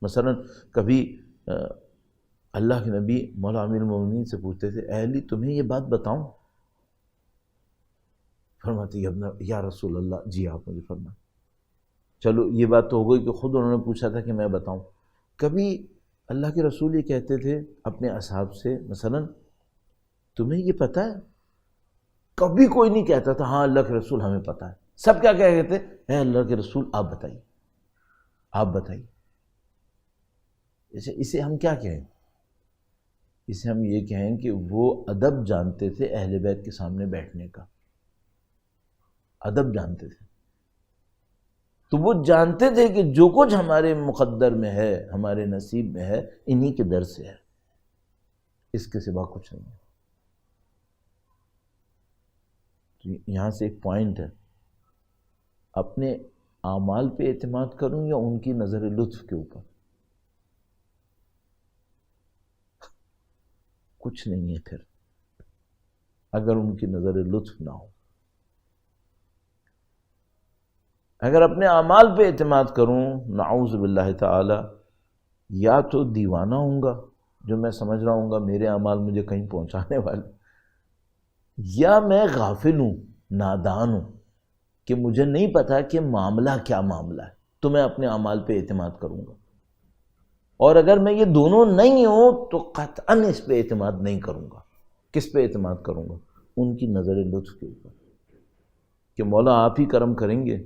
مثلا کبھی اللہ کے نبی مولا امیر المومنین سے پوچھتے تھے، اے علی تمہیں یہ بات بتاؤں؟ فرماتے یا رسول اللہ جی آپ مجھے فرمائیں. چلو یہ بات تو ہو گئی کہ خود انہوں نے پوچھا تھا کہ میں بتاؤں. کبھی اللہ کے رسول یہ کہتے تھے اپنے اصحاب سے، مثلا تمہیں یہ پتہ ہے؟ کبھی کوئی نہیں کہتا تھا ہاں اللہ کے رسول ہمیں پتہ ہے، سب کیا کہتے تھے؟ اے اللہ کے رسول آپ بتائیے، آپ بتائیے۔ اسے ہم کیا کہیں؟ اسے ہم یہ کہیں کہ وہ ادب جانتے تھے اہل بیت کے سامنے بیٹھنے کا، ادب جانتے تھے۔ تو وہ جانتے تھے کہ جو کچھ ہمارے مقدر میں ہے، ہمارے نصیب میں ہے، انہی کے در سے ہے، اس کے سوا کچھ نہیں ہے۔ تو یہاں سے ایک پوائنٹ ہے، اپنے اعمال پہ اعتماد کروں یا ان کی نظر لطف کے اوپر؟ کچھ نہیں ہے پھر، اگر ان کی نظر لطف نہ ہو۔ اگر اپنے اعمال پہ اعتماد کروں، نعوذ باللہ تعالی، یا تو دیوانہ ہوں گا جو میں سمجھ رہا ہوں گا میرے اعمال مجھے کہیں پہنچانے والے، یا میں غافل ہوں، نادان ہوں کہ مجھے نہیں پتا کہ معاملہ کیا معاملہ ہے، تو میں اپنے اعمال پہ اعتماد کروں گا۔ اور اگر میں یہ دونوں نہیں ہوں تو قطعاً اس پہ اعتماد نہیں کروں گا۔ کس پہ اعتماد کروں گا؟ ان کی نظر لطف کے اوپر، کہ مولا آپ ہی کرم کریں گے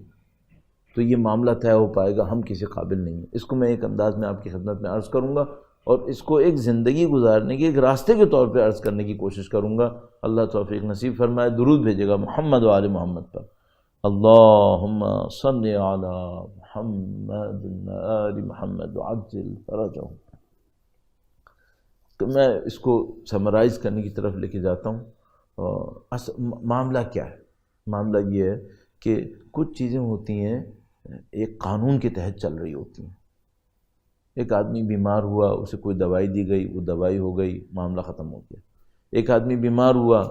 تو یہ معاملہ طے ہو پائے گا، ہم کسی قابل نہیں ہیں۔ اس کو میں ایک انداز میں آپ کی خدمت میں عرض کروں گا، اور اس کو ایک زندگی گزارنے کے ایک راستے کے طور پہ عرض کرنے کی کوشش کروں گا۔ اللہ توفیق نصیب فرمائے۔ درود بھیجے گا محمد و آل محمد پر۔ اللہم صلی علی محمد و آل محمد وعجل فرجہم۔ تو میں اس کو سمرائز کرنے کی طرف لے کے جاتا ہوں۔ معاملہ کیا ہے؟ معاملہ یہ ہے کہ کچھ چیزیں ہوتی ہیں ایک قانون کے تحت چل رہی ہوتی ہیں۔ ایک آدمی بیمار ہوا، اسے کوئی دوائی دی گئی، وہ دوائی ہو گئی، معاملہ ختم ہو گیا۔ ایک آدمی بیمار ہوا،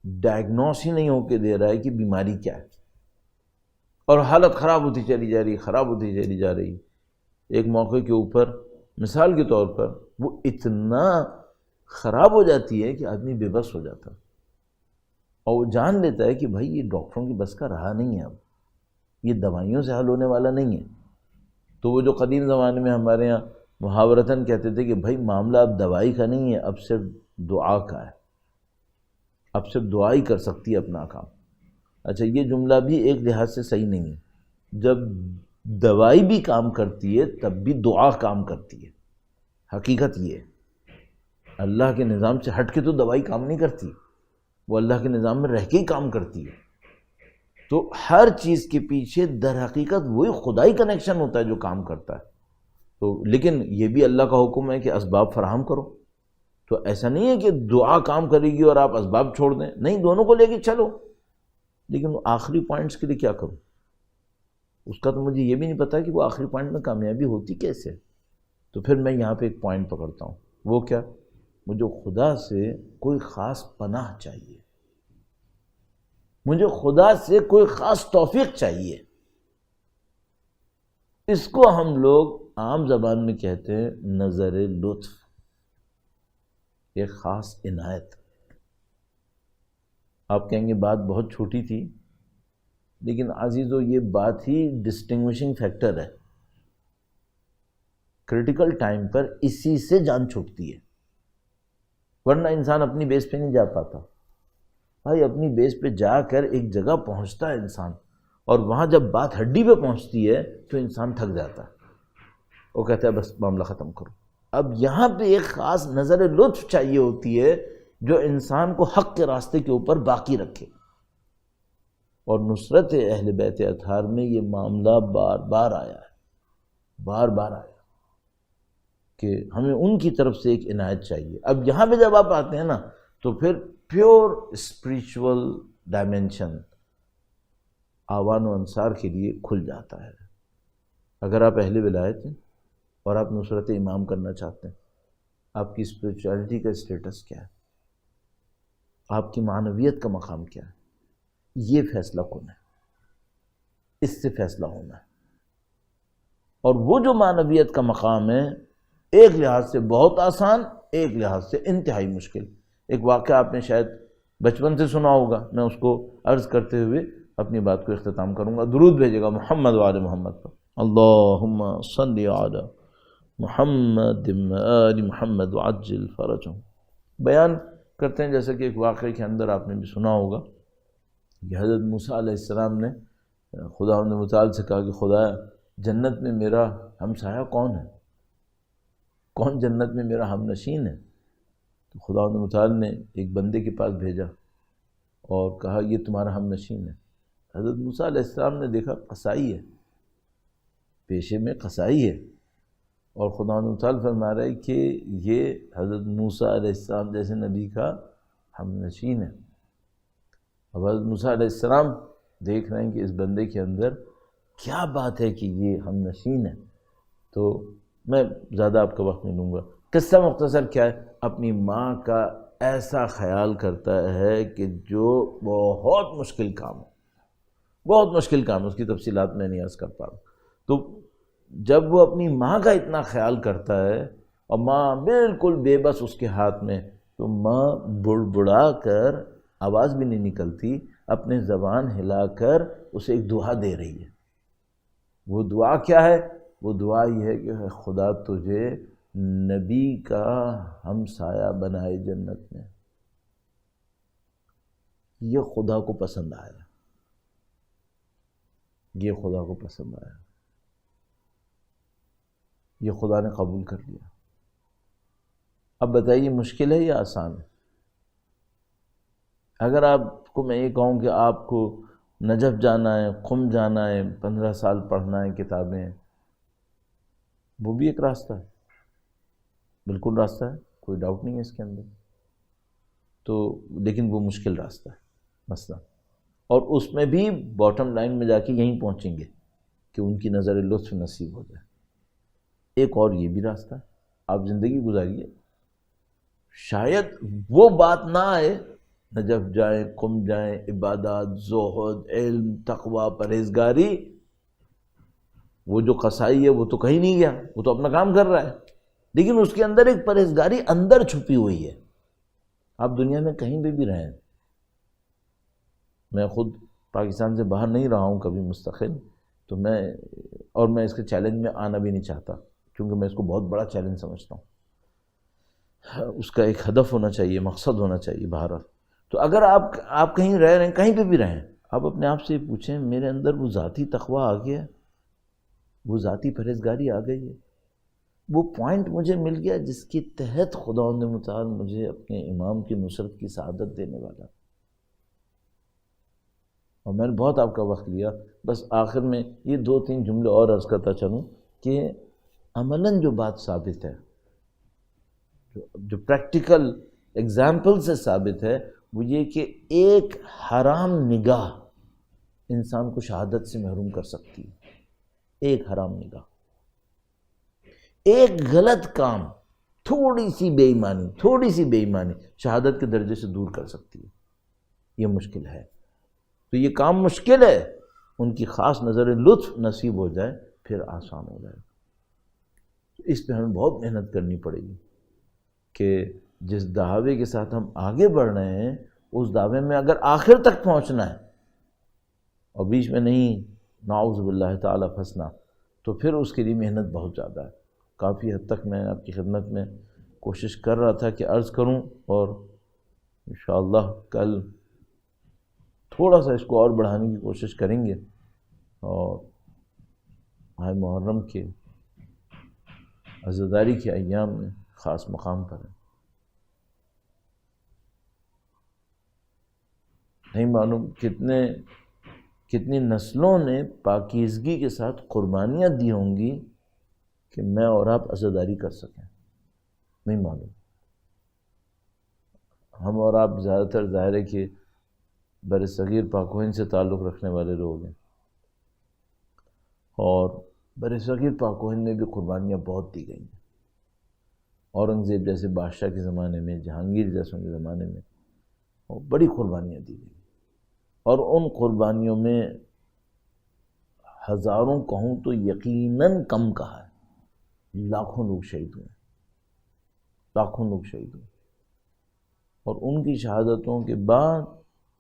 ڈائگنوس ہی نہیں ہو کے دے رہا ہے کہ بیماری کیا ہے، اور حالت خراب ہوتی چلی جا رہی، خراب ہوتی چلی جا رہی۔ ایک موقع کے اوپر مثال کے طور پر وہ اتنا خراب ہو جاتی ہے کہ آدمی بے بس ہو جاتا ہے، اور وہ جان لیتا ہے کہ بھائی یہ ڈاکٹروں کی بس کا رہا نہیں ہے، اب یہ دوائیوں سے حل ہونے والا نہیں ہے۔ تو وہ جو قدیم زمانے میں ہمارے ہاں محاورتاً کہتے تھے کہ بھائی معاملہ اب دوائی کا نہیں ہے، اب صرف دعا کا ہے، اب صرف دعا ہی کر سکتی ہے اپنا کام۔ اچھا، یہ جملہ بھی ایک لحاظ سے صحیح نہیں ہے۔ جب دوائی بھی کام کرتی ہے تب بھی دعا کام کرتی ہے۔ حقیقت یہ ہے، اللہ کے نظام سے ہٹ کے تو دوائی کام نہیں کرتی، وہ اللہ کے نظام میں رہ کے ہی کام کرتی ہے۔ تو ہر چیز کے پیچھے در حقیقت وہی خدائی کنیکشن ہوتا ہے جو کام کرتا ہے۔ تو لیکن یہ بھی اللہ کا حکم ہے کہ اسباب فراہم کرو۔ تو ایسا نہیں ہے کہ دعا کام کرے گی اور آپ اسباب چھوڑ دیں، نہیں، دونوں کو لے کے چلو۔ لیکن وہ آخری پوائنٹس کے لیے کیا کروں؟ اس کا تو مجھے یہ بھی نہیں پتا کہ وہ آخری پوائنٹ میں کامیابی ہوتی کیسے۔ تو پھر میں یہاں پہ ایک پوائنٹ پکڑتا ہوں، وہ کیا؟ مجھے خدا سے کوئی خاص پناہ چاہیے، مجھے خدا سے کوئی خاص توفیق چاہیے۔ اس کو ہم لوگ عام زبان میں کہتے ہیں نظر لطف، ایک خاص عنایت۔ آپ کہیں گے بات بہت چھوٹی تھی، لیکن عزیزو یہ بات ہی ڈسٹنگوشنگ فیکٹر ہے۔ کریٹیکل ٹائم پر اسی سے جان چھوٹتی ہے، ورنہ انسان اپنی بیس پہ نہیں جا پاتا۔ بھائی اپنی بیس پہ جا کر ایک جگہ پہنچتا ہے انسان، اور وہاں جب بات ہڈی پہ پہنچتی ہے تو انسان تھک جاتا ہے، وہ کہتا ہے بس معاملہ ختم کرو۔ اب یہاں پہ ایک خاص نظر لطف چاہیے ہوتی ہے جو انسان کو حق کے راستے کے اوپر باقی رکھے۔ اور نصرت اہل بیت اطہار میں یہ معاملہ بار بار آیا ہے، بار بار آیا کہ ہمیں ان کی طرف سے ایک عنایت چاہیے۔ اب یہاں پہ جب آپ آتے ہیں نا تو پھر پیور اسپریچول ڈائمنشن آوان و انصار کے لیے کھل جاتا ہے۔ اگر آپ اہل ولایت ہیں اور آپ نصرت امام کرنا چاہتے ہیں، آپ کی اسپریچولیٹی کا اسٹیٹس کیا ہے، آپ کی معنویت کا مقام کیا ہے، یہ فیصلہ کن ہے، اس سے فیصلہ ہونا ہے۔ اور وہ جو معنویت کا مقام ہے، ایک لحاظ سے بہت آسان، ایک لحاظ سے انتہائی مشکل۔ ایک واقعہ آپ نے شاید بچپن سے سنا ہوگا، میں اس کو عرض کرتے ہوئے اپنی بات کو اختتام کروں گا۔ درود بھیجے گا محمد و آل محمد پر۔ اللہم صلی علی محمد آل محمد وعجل فرجهم. بیان کرتے ہیں جیسا کہ ایک واقعے کے اندر آپ نے بھی سنا ہوگا کہ حضرت موسیٰ علیہ السلام نے خداوند متعال سے کہا کہ خدا جنت میں میرا ہمسایہ کون ہے، کون جنت میں میرا ہم نشین ہے؟ تو خداوند متعال نے ایک بندے کے پاس بھیجا اور کہا یہ تمہارا ہم نشین ہے. حضرت موسیٰ علیہ السلام نے دیکھا قصائی ہے، پیشے میں قصائی ہے، اور خداوند متعال فرما رہا ہے کہ یہ حضرت موسیٰ علیہ السلام جیسے نبی کا ہم نشین ہے. اب حضرت موسیٰ علیہ السلام دیکھ رہے ہیں کہ اس بندے کے اندر کیا بات ہے کہ یہ ہم نشین ہے. تو میں زیادہ آپ کا وقت نہیں لوں گا. قصہ مختصر کیا ہے، اپنی ماں کا ایسا خیال کرتا ہے کہ جو بہت مشکل کام ہے، بہت مشکل کام ہے، اس کی تفصیلات میں نہیں عرض کر پا رہا. تو جب وہ اپنی ماں کا اتنا خیال کرتا ہے اور ماں بالکل بے بس اس کے ہاتھ میں، تو ماں بڑبڑا کر، آواز بھی نہیں نکلتی، اپنے زبان ہلا کر اسے ایک دعا دے رہی ہے. وہ دعا کیا ہے؟ وہ دعا یہ ہے کہ خدا تجھے نبی کا ہمسایہ بنائے جنت میں. یہ خدا کو پسند آیا، یہ خدا کو پسند آیا، یہ خدا نے قبول کر لیا. اب بتائیے مشکل ہے یا آسان ہے؟ اگر آپ کو میں یہ کہوں کہ آپ کو نجف جانا ہے، قم جانا ہے، 15 سال پڑھنا ہے کتابیں، وہ بھی ایک راستہ ہے، بالکل راستہ ہے، کوئی ڈاؤٹ نہیں ہے اس کے اندر. تو لیکن وہ مشکل راستہ ہے مثلا، اور اس میں بھی باٹم لائن میں جا کے یہیں پہنچیں گے کہ ان کی نظر لطف نصیب ہو جائے. ایک اور یہ بھی راستہ ہے، آپ زندگی گزاریے، شاید وہ بات نہ آئے، نجف جائیں، قم جائیں، عبادات، زہد، علم، تقوی، پرہیزگاری، وہ جو قصائی ہے وہ تو کہیں نہیں گیا، وہ تو اپنا کام کر رہا ہے، لیکن اس کے اندر ایک پرہیزگاری اندر چھپی ہوئی ہے. آپ دنیا میں کہیں بھی رہیں، میں خود پاکستان سے باہر نہیں رہا ہوں کبھی مستقل، تو میں اس کے چیلنج میں آنا بھی نہیں چاہتا، کیونکہ میں اس کو بہت بڑا چیلنج سمجھتا ہوں. اس کا ایک ہدف ہونا چاہیے، مقصد ہونا چاہیے بہرحال. تو اگر آپ کہیں رہ رہے ہیں، کہیں پہ بھی رہیں، آپ اپنے آپ سے پوچھیں میرے اندر وہ ذاتی تقویٰ آ گیا، وہ ذاتی پرہیزگاری آ گئی ہے، وہ پوائنٹ مجھے مل گیا جس کے تحت خداوند متعال مجھے اپنے امام کی نصرت کی سعادت دینے والا. اور میں نے بہت آپ کا وقت لیا، بس آخر میں یہ 2-3 جملے اور عرض کرتا چلوں کہ عملاً جو بات ثابت ہے، جو پریکٹیکل ایگزامپل سے ثابت ہے، وہ یہ کہ ایک حرام نگاہ انسان کو شہادت سے محروم کر سکتی ہے. ایک حرام نگاہ، ایک غلط کام، تھوڑی سی بے ایمانی شہادت کے درجے سے دور کر سکتی ہے. یہ مشکل ہے، تو یہ کام مشکل ہے، ان کی خاص نظر لطف نصیب ہو جائے پھر آسان ہو جائے. اس پہ ہمیں بہت محنت کرنی پڑے گی کہ جس دعوے کے ساتھ ہم آگے بڑھ رہے ہیں، اس دعوے میں اگر آخر تک پہنچنا ہے اور بیچ میں نہیں نعوذ باللہ تعالیٰ پھنسنا، تو پھر اس کے لیے محنت بہت زیادہ ہے. کافی حد تک میں آپ کی خدمت میں کوشش کر رہا تھا کہ عرض کروں، اور انشاءاللہ کل تھوڑا سا اس کو اور بڑھانے کی کوشش کریں گے، اور ماہ محرم کے عزاداری کے ایام میں خاص مقام پر ہے. نہیں معلوم کتنی نسلوں نے پاکیزگی کے ساتھ قربانیاں دی ہوں گی کہ میں اور آپ عزاداری کر سکیں. نہیں معلوم. ہم اور آپ زیادہ تر ظاہر ہے کہ بر صغیر پاک و ہند سے تعلق رکھنے والے لوگ ہیں، اور بر صغیر پاک و ہند میں بھی قربانیاں بہت دی گئی ہیں. اورنگزیب جیسے بادشاہ کے زمانے میں، جہانگیر جیسوں کے زمانے میں بڑی قربانیاں دی گئی، اور ان قربانیوں میں ہزاروں کہوں تو یقیناً کم کہا ہے، لاکھوں لوگ شہید ہوئے، لاکھوں لوگ شہید ہوئے. اور ان کی شہادتوں کے بعد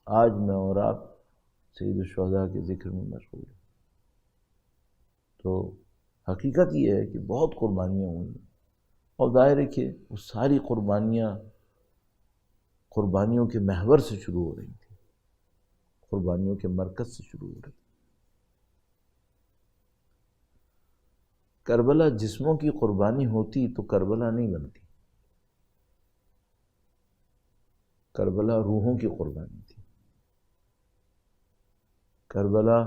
آج میں اور آپ سید الشہداء کے ذکر میں مشغول ہیں. تو حقیقت یہ ہے کہ بہت قربانیاں ہوئی اور ظاہر ہے کہ وہ ساری قربانیوں کے محور سے شروع ہو رہی تھی، قربانیوں کے مرکز سے شروع ہو رہی تھی۔ کربلا جسموں کی قربانی ہوتی تو کربلا نہیں بنتی، کربلا روحوں کی قربانی تھی، کربلا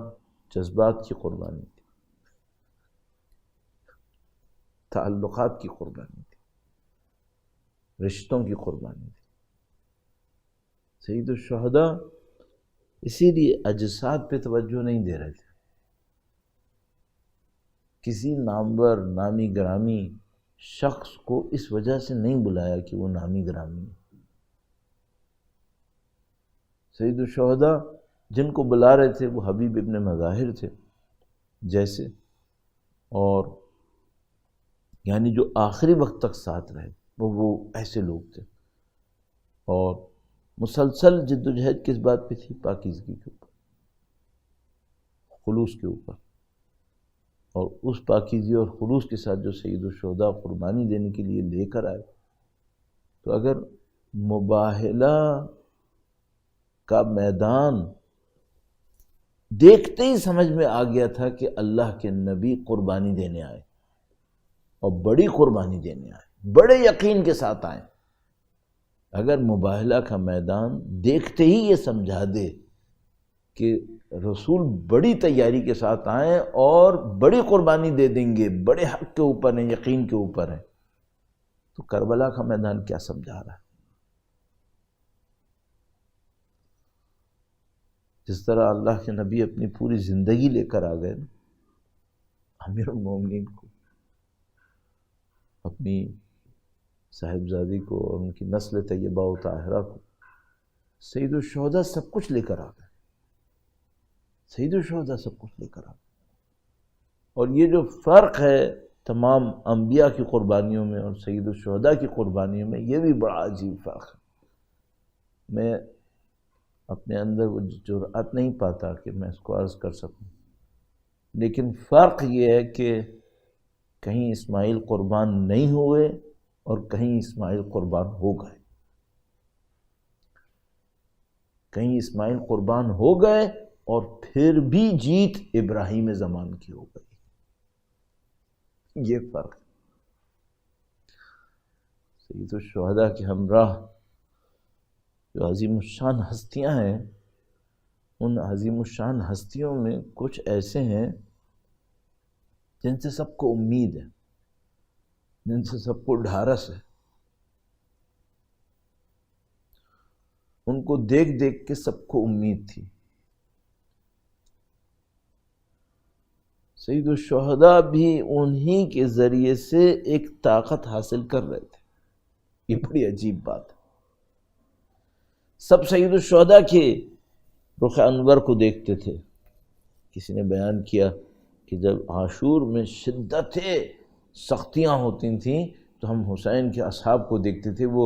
جذبات کی قربانی تھی، تعلقات کی قربانی تھی، رشتوں کی قربانی تھی۔ سید الشہداء اسی لیے اجساد پہ توجہ نہیں دے رہے تھے، کسی نامور نامی گرامی شخص کو اس وجہ سے نہیں بلایا کہ وہ نامی گرامی ہے۔ سید الشہداء جن کو بلا رہے تھے وہ حبیب ابن مظاہر تھے جیسے، اور یعنی جو آخری وقت تک ساتھ رہے وہ ایسے لوگ تھے، اور مسلسل جد و جہد کس بات پہ تھی؟ پاکیزگی کے اوپر، خلوص کے اوپر، اور اس پاکیزگی اور خلوص کے ساتھ جو سید الشہداء قربانی دینے کے لیے لے کر آئے، تو اگر مباہلہ کا میدان دیکھتے ہی سمجھ میں آ گیا تھا کہ اللہ کے نبی قربانی دینے آئے اور بڑی قربانی دینے آئے، بڑے یقین کے ساتھ آئے، اگر مباہلہ کا میدان دیکھتے ہی یہ سمجھا دے کہ رسول بڑی تیاری کے ساتھ آئیں اور بڑی قربانی دے دیں گے، بڑے حق کے اوپر ہیں، یقین کے اوپر ہیں، تو کربلا کا میدان کیا سمجھا رہا ہے؟ جس طرح اللہ کے نبی اپنی پوری زندگی لے کر آ گئے نا، امیر المومنین کو، اپنی صاحبزادی کو اور ان کی نسل طیبہ و طاہرہ کو، سید الشہداء سب کچھ لے کر آ گئے، سید الشہداء سب کچھ لے کر آ گئے۔ اور یہ جو فرق ہے تمام انبیاء کی قربانیوں میں اور سید الشہداء کی قربانیوں میں، یہ بھی بڑا عجیب فرق ہے۔ میں اپنے اندر وہ جرأت نہیں پاتا کہ میں اس کو عرض کر سکوں، لیکن فرق یہ ہے کہ کہیں اسماعیل قربان نہیں ہوئے اور کہیں اسماعیل قربان ہو گئے، کہیں اسماعیل قربان ہو گئے اور پھر بھی جیت ابراہیم زمان کی ہو گئی، یہ فرق۔ سید الشہداء کے ہمراہ جو عظیم الشان ہستیاں ہیں، ان عظیم الشان ہستیوں میں کچھ ایسے ہیں جن سے سب کو امید ہے، جن سے سب کو ڈھارس ہے، ان کو دیکھ دیکھ کے سب کو امید تھی۔ سید الشہداء بھی انہی کے ذریعے سے ایک طاقت حاصل کر رہے تھے، یہ بڑی عجیب بات ہے۔ سب سید الشہداء کے رخ انور کو دیکھتے تھے۔ کسی نے بیان کیا کہ جب عاشور میں شدت سختیاں ہوتی تھیں تو ہم حسین کے اصحاب کو دیکھتے تھے، وہ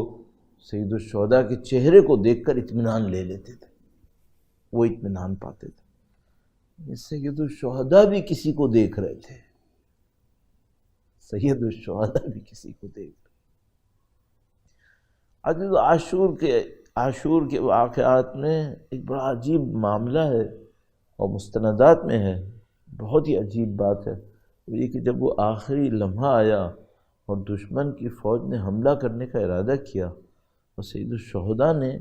سید الشہداء کے چہرے کو دیکھ کر اطمینان لے لیتے تھے، وہ اطمینان پاتے تھے۔ سید الشہداء بھی کسی کو دیکھ رہے تھے، سید الشہداء بھی کسی کو دیکھ رہے۔ عاشور کے واقعات میں ایک بڑا عجیب معاملہ ہے اور مستندات میں ہے، بہت ہی عجیب بات ہے، وہ یہ کہ جب وہ آخری لمحہ آیا اور دشمن کی فوج نے حملہ کرنے کا ارادہ کیا اور سید الشہداء نے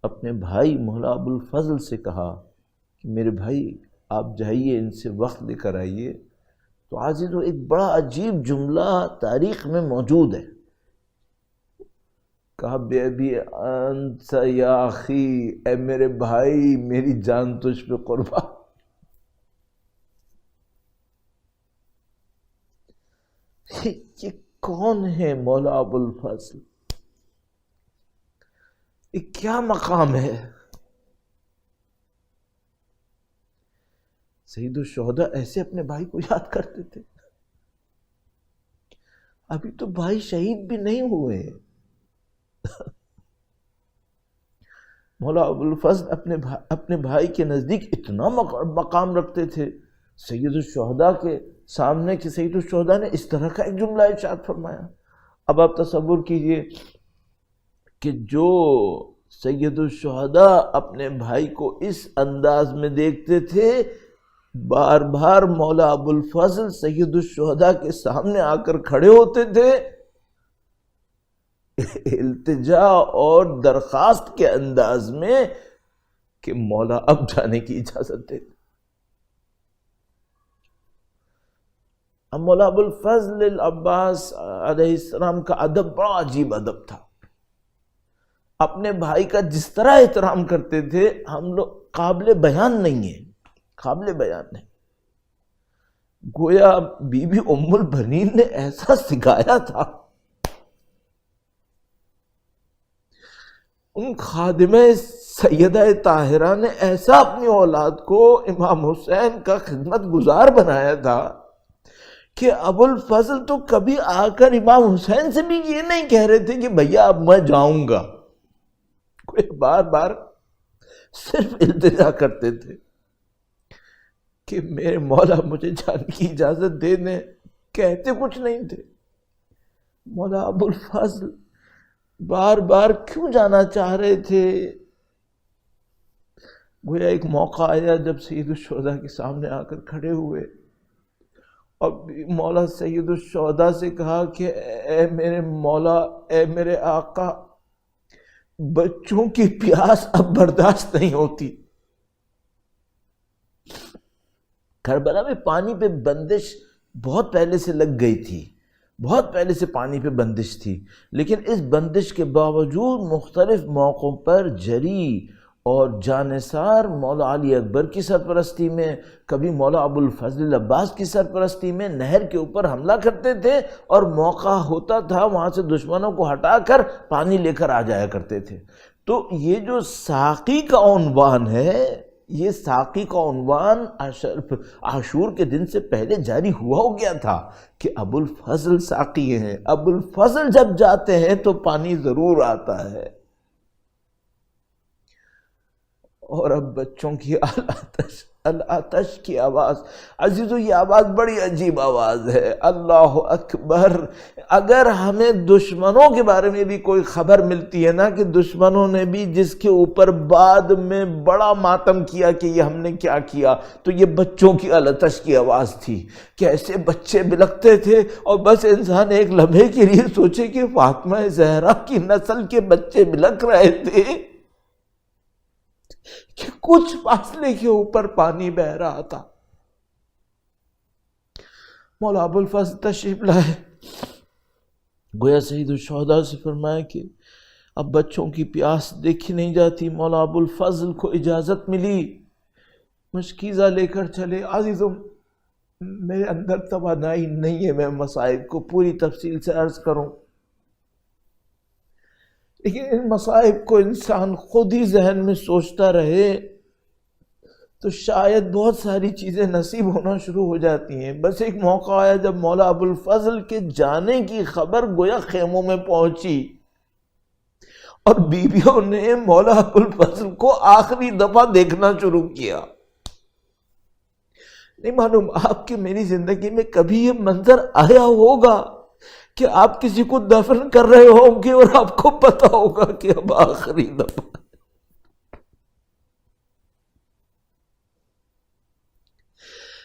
اپنے بھائی مولا ابو الفضل سے کہا کہ میرے بھائی آپ جائیے ان سے وقت لے کر آئیے، تو عزیزو ایک بڑا عجیب جملہ تاریخ میں موجود ہے، کہا بے ابی انت یا اخی، اے میرے بھائی میری جان تجھ پہ قربان۔ یہ کون ہے مولا ابو الفضل؟ یہ کیا مقام ہے؟ سید الشہداء ایسے اپنے بھائی کو یاد کرتے تھے، ابھی تو بھائی شہید بھی نہیں ہوئے۔ مولا ابو الفضل اپنے بھائی کے نزدیک اتنا مقام رکھتے تھے سید الشہداء کے سامنے کہ سید الشہداء نے اس طرح کا ایک جملہ ارشاد فرمایا۔ اب آپ تصور کیجئے کہ جو سید الشہداء اپنے بھائی کو اس انداز میں دیکھتے تھے، بار بار مولا ابو الفضل سید الشہداء کے سامنے آ کر کھڑے ہوتے تھے، التجا اور درخواست کے انداز میں کہ مولا اب جانے کی اجازت دے۔ اب مولا ابو الفضل العباس علیہ السلام کا ادب بڑا عجیب ادب تھا، اپنے بھائی کا جس طرح احترام کرتے تھے ہم لوگ قابل بیان نہیں ہیں، قابل بیان نہیں۔ گویا بی بی ام البنین نے ایسا سکھایا تھا، ان خادمہ سیدہ طاہرہ نے ایسا اپنی اولاد کو امام حسین کا خدمت گزار بنایا تھا کہ ابو الفضل تو کبھی آ کر امام حسین سے بھی یہ نہیں کہہ رہے تھے کہ بھیا اب میں جاؤں گا، کوئی بار بار صرف التجا کرتے تھے کہ میرے مولا مجھے جانے کی اجازت دے دیں، کہتے کچھ نہیں تھے۔ مولا ابو الفضل بار بار کیوں جانا چاہ رہے تھے؟ گویا ایک موقع آیا جب سید الشہداء کے سامنے آ کر کھڑے ہوئے اور مولا سید الشہداء سے کہا کہ اے میرے مولا، اے میرے آقا، بچوں کی پیاس اب برداشت نہیں ہوتی۔ کربلا میں پانی پہ بندش بہت پہلے سے لگ گئی تھی، بہت پہلے سے پانی پہ بندش تھی، لیکن اس بندش کے باوجود مختلف موقعوں پر جری اور جانثار مولا علی اکبر کی سرپرستی میں، کبھی مولا ابو الفضل العباس کی سرپرستی میں نہر کے اوپر حملہ کرتے تھے، اور موقع ہوتا تھا وہاں سے دشمنوں کو ہٹا کر پانی لے کر آ جایا کرتے تھے۔ تو یہ جو ساقی کا عنوان ہے، یہ ساقی کا عنوان عاشور کے دن سے پہلے جاری ہوا ہو گیا تھا کہ ابو الفضل ساقی ہیں، ابو الفضل جب جاتے ہیں تو پانی ضرور آتا ہے۔ اور اب بچوں کی العطش کی آواز، عزیزو یہ آواز بڑی عجیب آواز ہے، اللہ اکبر۔ اگر ہمیں دشمنوں کے بارے میں بھی کوئی خبر ملتی ہے نا کہ دشمنوں نے بھی جس کے اوپر بعد میں بڑا ماتم کیا کہ یہ ہم نے کیا کیا، تو یہ بچوں کی العطش کی آواز تھی کہ ایسے بچے بلکتے تھے، اور بس انسان ایک لمحے کے لیے سوچے کہ فاطمہ زہرا کی نسل کے بچے بلک رہے تھے کہ کچھ فاصلے کے اوپر پانی بہ رہا تھا۔ مولا ابو الفضل تشریف لائے، گویا سید الشہداء سے فرمایا کہ اب بچوں کی پیاس دیکھی نہیں جاتی۔ مولا ابو الفضل کو اجازت ملی، مشکیزہ لے کر چلے۔ عزیزوں، میرے اندر توانائی نہیں ہے میں مصائب کو پوری تفصیل سے عرض کروں، لیکن ان مصائب کو انسان خود ہی ذہن میں سوچتا رہے تو شاید بہت ساری چیزیں نصیب ہونا شروع ہو جاتی ہیں۔ بس ایک موقع آیا جب مولا ابو الفضل کے جانے کی خبر گویا خیموں میں پہنچی، اور بیویوں نے مولا ابو الفضل کو آخری دفعہ دیکھنا شروع کیا۔ نہیں معلوم آپ کی میری زندگی میں کبھی یہ منظر آیا ہوگا کہ آپ کسی کو دفن کر رہے ہوں گے اور آپ کو پتا ہوگا کہ اب آخری دفعہ۔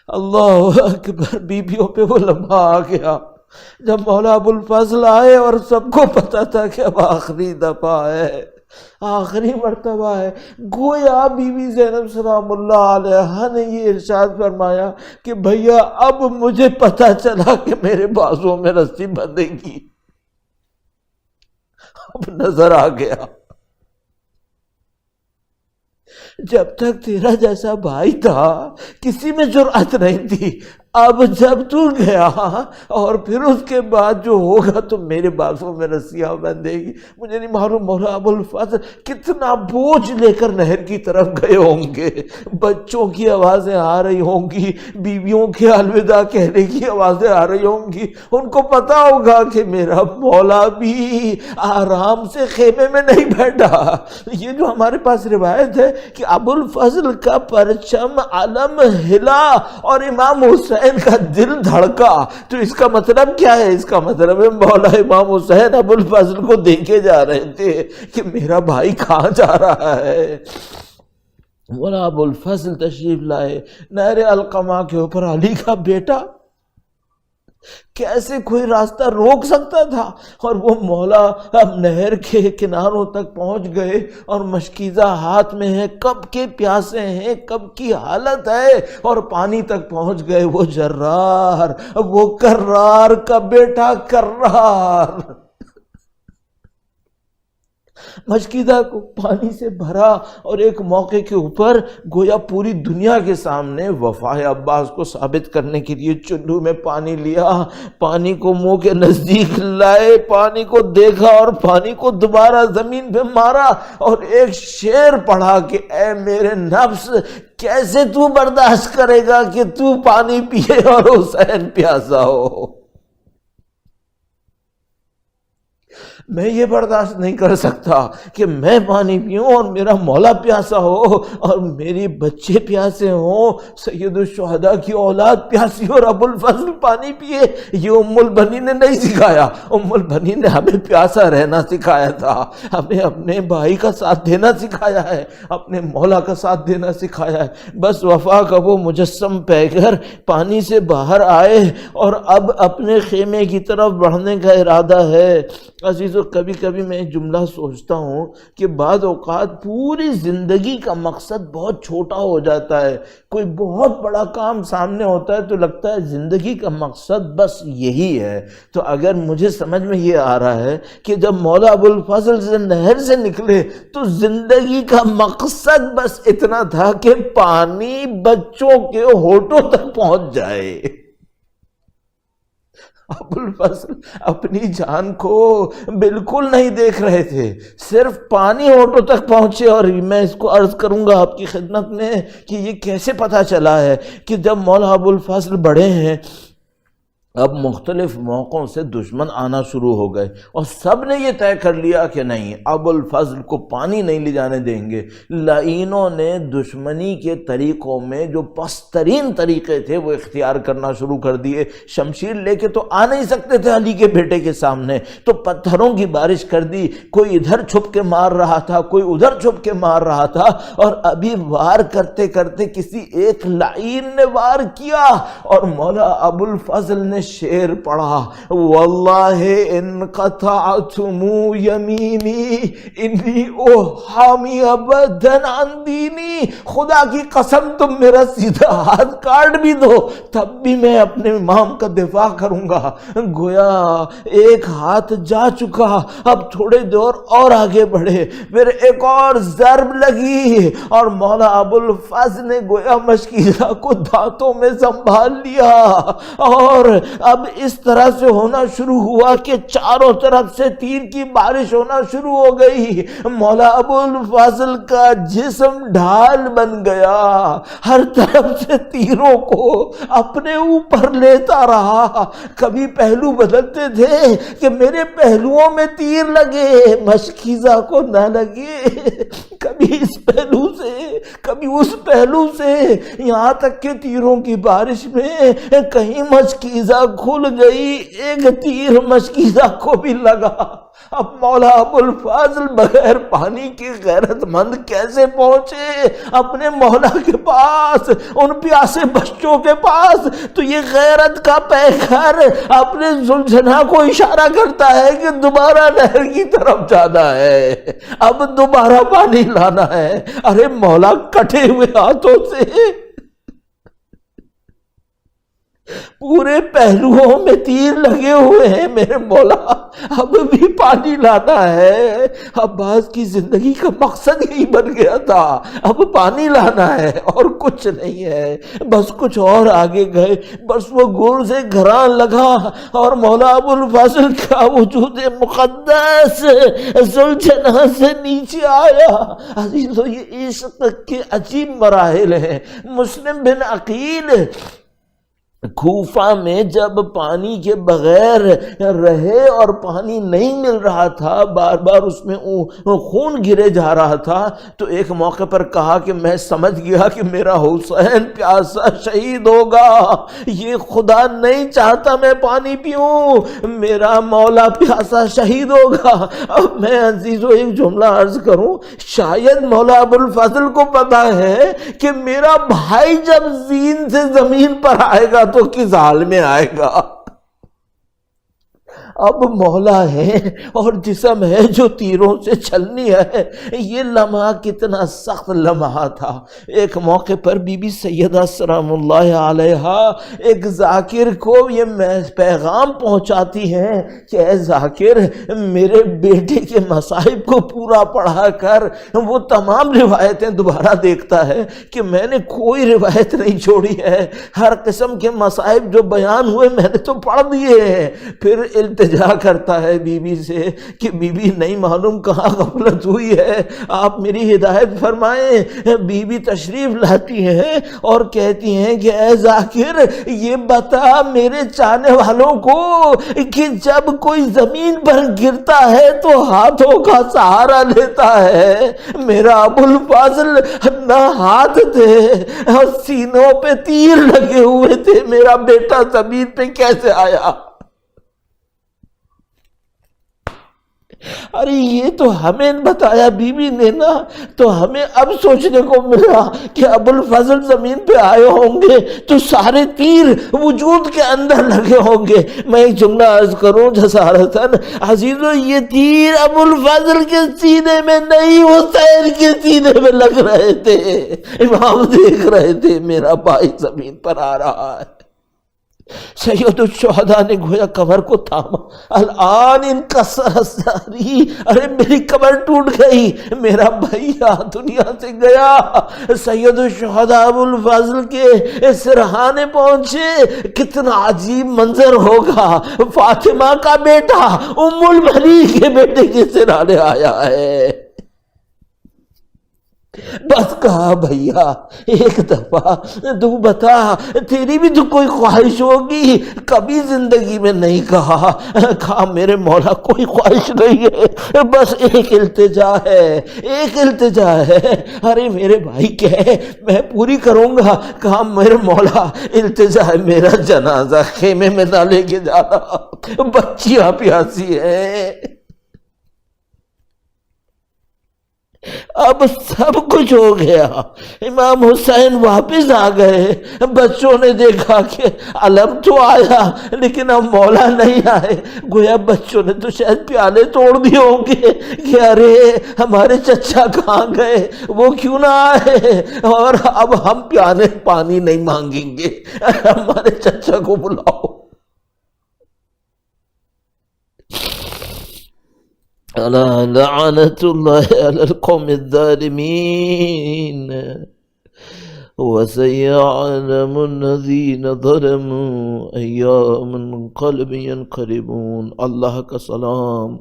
اللہ اکبر، بیویوں پہ وہ لمحہ آ گیا جب مولا ابو الفضل آئے اور سب کو پتا تھا کہ اب آخری دفعہ ہے، آخری مرتبہ ہے۔ گویا بی بی زینب سلام اللہ علیہا نے یہ ارشاد فرمایا کہ بھیا اب مجھے پتا چلا کہ میرے بازوں میں رسی بندھے گی، اب نظر آ گیا۔ جب تک تیرا جیسا بھائی تھا کسی میں جرأت نہیں تھی، اب جب تو گیا اور پھر اس کے بعد جو ہوگا تو میرے بازوں میں رسیاں بندھے گی. مجھے نہیں معلوم مولا ابو الفضل کتنا بوجھ لے کر نہر کی طرف گئے ہوں گے. بچوں کی آوازیں آ رہی ہوں گی, بیویوں کے الوداع کہنے کی آوازیں آ رہی ہوں گی. ان کو پتا ہوگا کہ میرا مولا بھی آرام سے خیمے میں نہیں بیٹھا. یہ جو ہمارے پاس روایت ہے کہ ابو الفضل کا پرچم علم ہلا اور امام حسین کا دل دھڑکا, تو اس کا مطلب کیا ہے؟ اس کا مطلب ہے مولا امام حسین ابو الفضل کو دیکھے جا رہے تھے کہ میرا بھائی کہاں جا رہا ہے. مولا ابو الفضل تشریف لائے نہر القمہ کے اوپر. علی کا بیٹا کیسے کوئی راستہ روک سکتا تھا؟ اور وہ مولا اب نہر کے کناروں تک پہنچ گئے اور مشکیزہ ہاتھ میں ہے, کب کے پیاسے ہیں, کب کی حالت ہے, اور پانی تک پہنچ گئے. وہ جرار, وہ کرار کا بیٹا کرار, مشکیزہ کو پانی سے بھرا اور ایک موقع کے اوپر گویا پوری دنیا کے سامنے وفا عباس کو ثابت کرنے کے لیے چلو میں پانی لیا, پانی کو منہ کے نزدیک لائے, پانی کو دیکھا اور پانی کو دوبارہ زمین پہ مارا اور ایک شعر پڑھا کہ اے میرے نفس کیسے تو برداشت کرے گا کہ تو پانی پیے اور حسین پیاسا ہو. میں یہ برداشت نہیں کر سکتا کہ میں پانی پیوں اور میرا مولا پیاسا ہو اور میری بچے پیاسے ہوں, سید الشہداء کی اولاد پیاسی اور ابو الفضل پانی پیے. یہ ام البنین نے نہیں سکھایا. ام البنین نے ہمیں پیاسا رہنا سکھایا تھا, ہمیں اپنے بھائی کا ساتھ دینا سکھایا ہے, اپنے مولا کا ساتھ دینا سکھایا ہے. بس وفا کا وہ مجسم پہ کر پانی سے باہر آئے اور اب اپنے خیمے کی طرف بڑھنے کا ارادہ ہے. عزیزو, کبھی کبھی میں ایک جملہ سوچتا ہوں کہ بعض اوقات پوری زندگی کا مقصد بہت چھوٹا ہو جاتا ہے. کوئی بہت بڑا کام سامنے ہوتا ہے تو لگتا ہے زندگی کا مقصد بس یہی ہے. تو اگر مجھے سمجھ میں یہ آ رہا ہے کہ جب مولا ابو الفضل سے نہر سے نکلے تو زندگی کا مقصد بس اتنا تھا کہ پانی بچوں کے ہونٹوں تک پہنچ جائے. ابو الفضل اپنی جان کو بالکل نہیں دیکھ رہے تھے, صرف پانی ہونٹوں تک پہنچے. اور میں اس کو عرض کروں گا آپ کی خدمت میں کہ یہ کیسے پتہ چلا ہے کہ جب مولا ابو الفضل بڑے ہیں اب مختلف موقعوں سے دشمن آنا شروع ہو گئے اور سب نے یہ طے کر لیا کہ نہیں, ابو الفضل کو پانی نہیں لے جانے دیں گے. لعینوں نے دشمنی کے طریقوں میں جو پسترین طریقے تھے وہ اختیار کرنا شروع کر دیے. شمشیر لے کے تو آ نہیں سکتے تھے علی کے بیٹے کے سامنے, تو پتھروں کی بارش کر دی. کوئی ادھر چھپ کے مار رہا تھا, کوئی ادھر چھپ کے مار رہا تھا. اور ابھی وار کرتے کرتے کسی ایک لعین نے وار کیا اور مولا ابو الفضل نے شعر پڑھا, واللہ ان قطعتم یمینی انی اوحامی ابدن عن دینی, خدا کی قسم تم میرا سیدھا ہاتھ کاٹ بھی دو تب بھی میں اپنے امام کا دفاع کروں گا. گویا ایک ہاتھ جا چکا, اب تھوڑے دور اور آگے بڑھے, پھر ایک اور ضرب لگی اور مولا ابو الفضل نے گویا مشکیزہ کو دانتوں میں سنبھال لیا. اور اب اس طرح سے ہونا شروع ہوا کہ چاروں طرف سے تیر کی بارش ہونا شروع ہو گئی. مولا ابو الفضل کا جسم ڈھال بن گیا, ہر طرف سے تیروں کو اپنے اوپر لیتا رہا. کبھی پہلو بدلتے تھے کہ میرے پہلوؤں میں تیر لگے, مشکیزہ کو نہ لگے, کبھی اس پہلو سے کبھی اس پہلو سے, یہاں تک کہ تیروں کی بارش میں کہیں مشکیزہ کھل گئی, ایک تیر مشکیزہ کو بھی لگا. اب مولا ابو الفضل بغیر پانی کی غیرت مند کیسے پہنچے اپنے مولا کے پاس, ان پیاسے بچوں کے پاس؟ تو یہ غیرت کا پیکر اپنے زلجھنا کو اشارہ کرتا ہے کہ دوبارہ نہر کی طرف جانا ہے, اب دوبارہ پانی لانا ہے. ارے مولا کٹے ہوئے ہاتھوں سے پورے پہلوؤں میں تیر لگے ہوئے ہیں میرے مولا، اب بھی پانی لانا ہے۔ عباس کی زندگی کا مقصد یہی بن گیا تھا، اب پانی لانا ہے اور کچھ نہیں ہے۔ بس کچھ اور آگے گئے، بس وہ گول سے گھران لگا اور مولا ابو الفضل کا وجود مقدس ذوالجناح سے نیچے آیا۔ عزیزو، یہ عشق کے عجیب مراحل ہیں۔ مسلم بن عقیل کوفہ میں جب پانی کے بغیر رہے اور پانی نہیں مل رہا تھا، بار بار اس میں خون گرے جا رہا تھا، تو ایک موقع پر کہا کہ میں سمجھ گیا کہ میرا حسین پیاسا شہید ہوگا، یہ خدا نہیں چاہتا میں پانی پیوں، میرا مولا پیاسا شہید ہوگا۔ اب میں عزیزو ایک جملہ عرض کروں، شاید مولا ابو الفضل کو پتا ہے کہ میرا بھائی جب زین سے زمین پر آئے گا تو کس حال میں آئے گا۔ اب مولا ہے اور جسم ہے جو تیروں سے چھلنی ہے۔ یہ لمحہ کتنا سخت لمحہ تھا۔ ایک موقع پر بی بی سیدہ سلام اللہ علیہ ایک ذاکر کو یہ پیغام پہنچاتی ہیں کہ اے ذاکر، میرے بیٹے کے مصائب کو پورا پڑھا کر۔ وہ تمام روایتیں دوبارہ دیکھتا ہے کہ میں نے کوئی روایت نہیں چھوڑی ہے، ہر قسم کے مصائب جو بیان ہوئے میں نے تو پڑھ دیے ہیں۔ پھر التجا کرتا ہے بی بی سے کہ بی بی نہیں معلوم کہاں غفلت ہوئی ہے، آپ میری ہدایت فرمائیں۔ بی بی تشریف لاتی ہیں اور کہتی ہیں کہ اے ذاکر، یہ بتا میرے چاہنے والوں کو کہ جب کوئی زمین پر گرتا ہے تو ہاتھوں کا سہارا لیتا ہے، میرا ابو الفضل نہ ہاتھ تھے اور سینوں پہ تیر لگے ہوئے تھے، میرا بیٹا زمین پہ کیسے آیا؟ ارے یہ تو ہمیں بتایا بی بی نے نا، تو ہمیں اب سوچنے کو ملا کہ ابو الفضل زمین پہ آئے ہوں گے تو سارے تیر وجود کے اندر لگے ہوں گے۔ میں ایک جملہ عرض کروں جسارتاً، عزیزو، یہ تیر ابو الفضل کے سینے میں نہیں حسین کے سینے میں لگ رہے تھے۔ امام دیکھ رہے تھے میرا بھائی زمین پر آ رہا ہے۔ سید الشہداء نے گویا کمر کو تھاما، الان انکسر ساری، ارے میری کمر ٹوٹ گئی، میرا بھیا دنیا سے گیا۔ سید الشہداء ابو الفضل کے سرہانے پہنچے، کتنا عجیب منظر ہوگا، فاطمہ کا بیٹا ام المنی کے بیٹے کے سرہانے آیا ہے۔ بس کہا بھیا ایک دفعہ تو بتا، تیری بھی تو کوئی خواہش ہوگی، کبھی زندگی میں نہیں کہا۔ کہا میرے مولا کوئی خواہش نہیں ہے، بس ایک التجا ہے، ایک التجا ہے۔ ارے میرے بھائی کہے میں پوری کروں گا۔ کہا میرے مولا التجا ہے، میرا جنازہ خیمے میں نہ لے کے جانا، بچیاں پیاسی ہیں۔ اب سب کچھ ہو گیا، امام حسین واپس آ گئے، بچوں نے دیکھا کہ علم تو آیا لیکن اب مولا نہیں آئے۔ گویا بچوں نے تو شاید پیالے توڑ دیے ہوں گے کہ ارے ہمارے چچا کہاں گئے، وہ کیوں نہ آئے، اور اب ہم پیالے پانی نہیں مانگیں گے، ہمارے چچا کو بلاؤ۔ لعنت اللہ علی القوم الظالمین وسيعلم الذين ظلموا أي منقلب ينقلبون۔ اللہ کا سلام،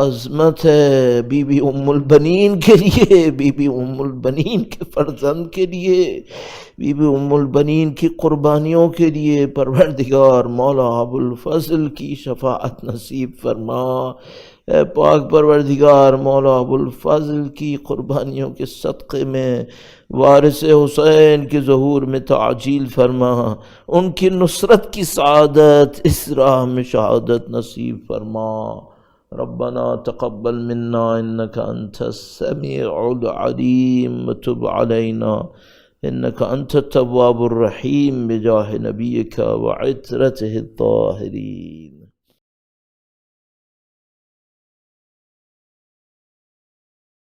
عظمت ہے بی بی ام البنین کے لیے، بی بی ام البنین کے فرزند کے لیے، بی بی ام البنین کی قربانیوں کے لیے۔ پروردگار مولا ابو الفضل کی شفاعت نصیب فرما۔ اے پاک پروردگار مولا ابو الفضل کی قربانیوں کے صدقے میں وارث حسین کے ظہور میں تعجیل فرما، ان کی نصرت کی سعادت، اس راہ میں شہادت نصیب فرما۔ ربنا تقبل منا انك انت السميع العليم وتب علينا انك انت التواب الرحيم بجاه نبيك وعترته الطاهرين۔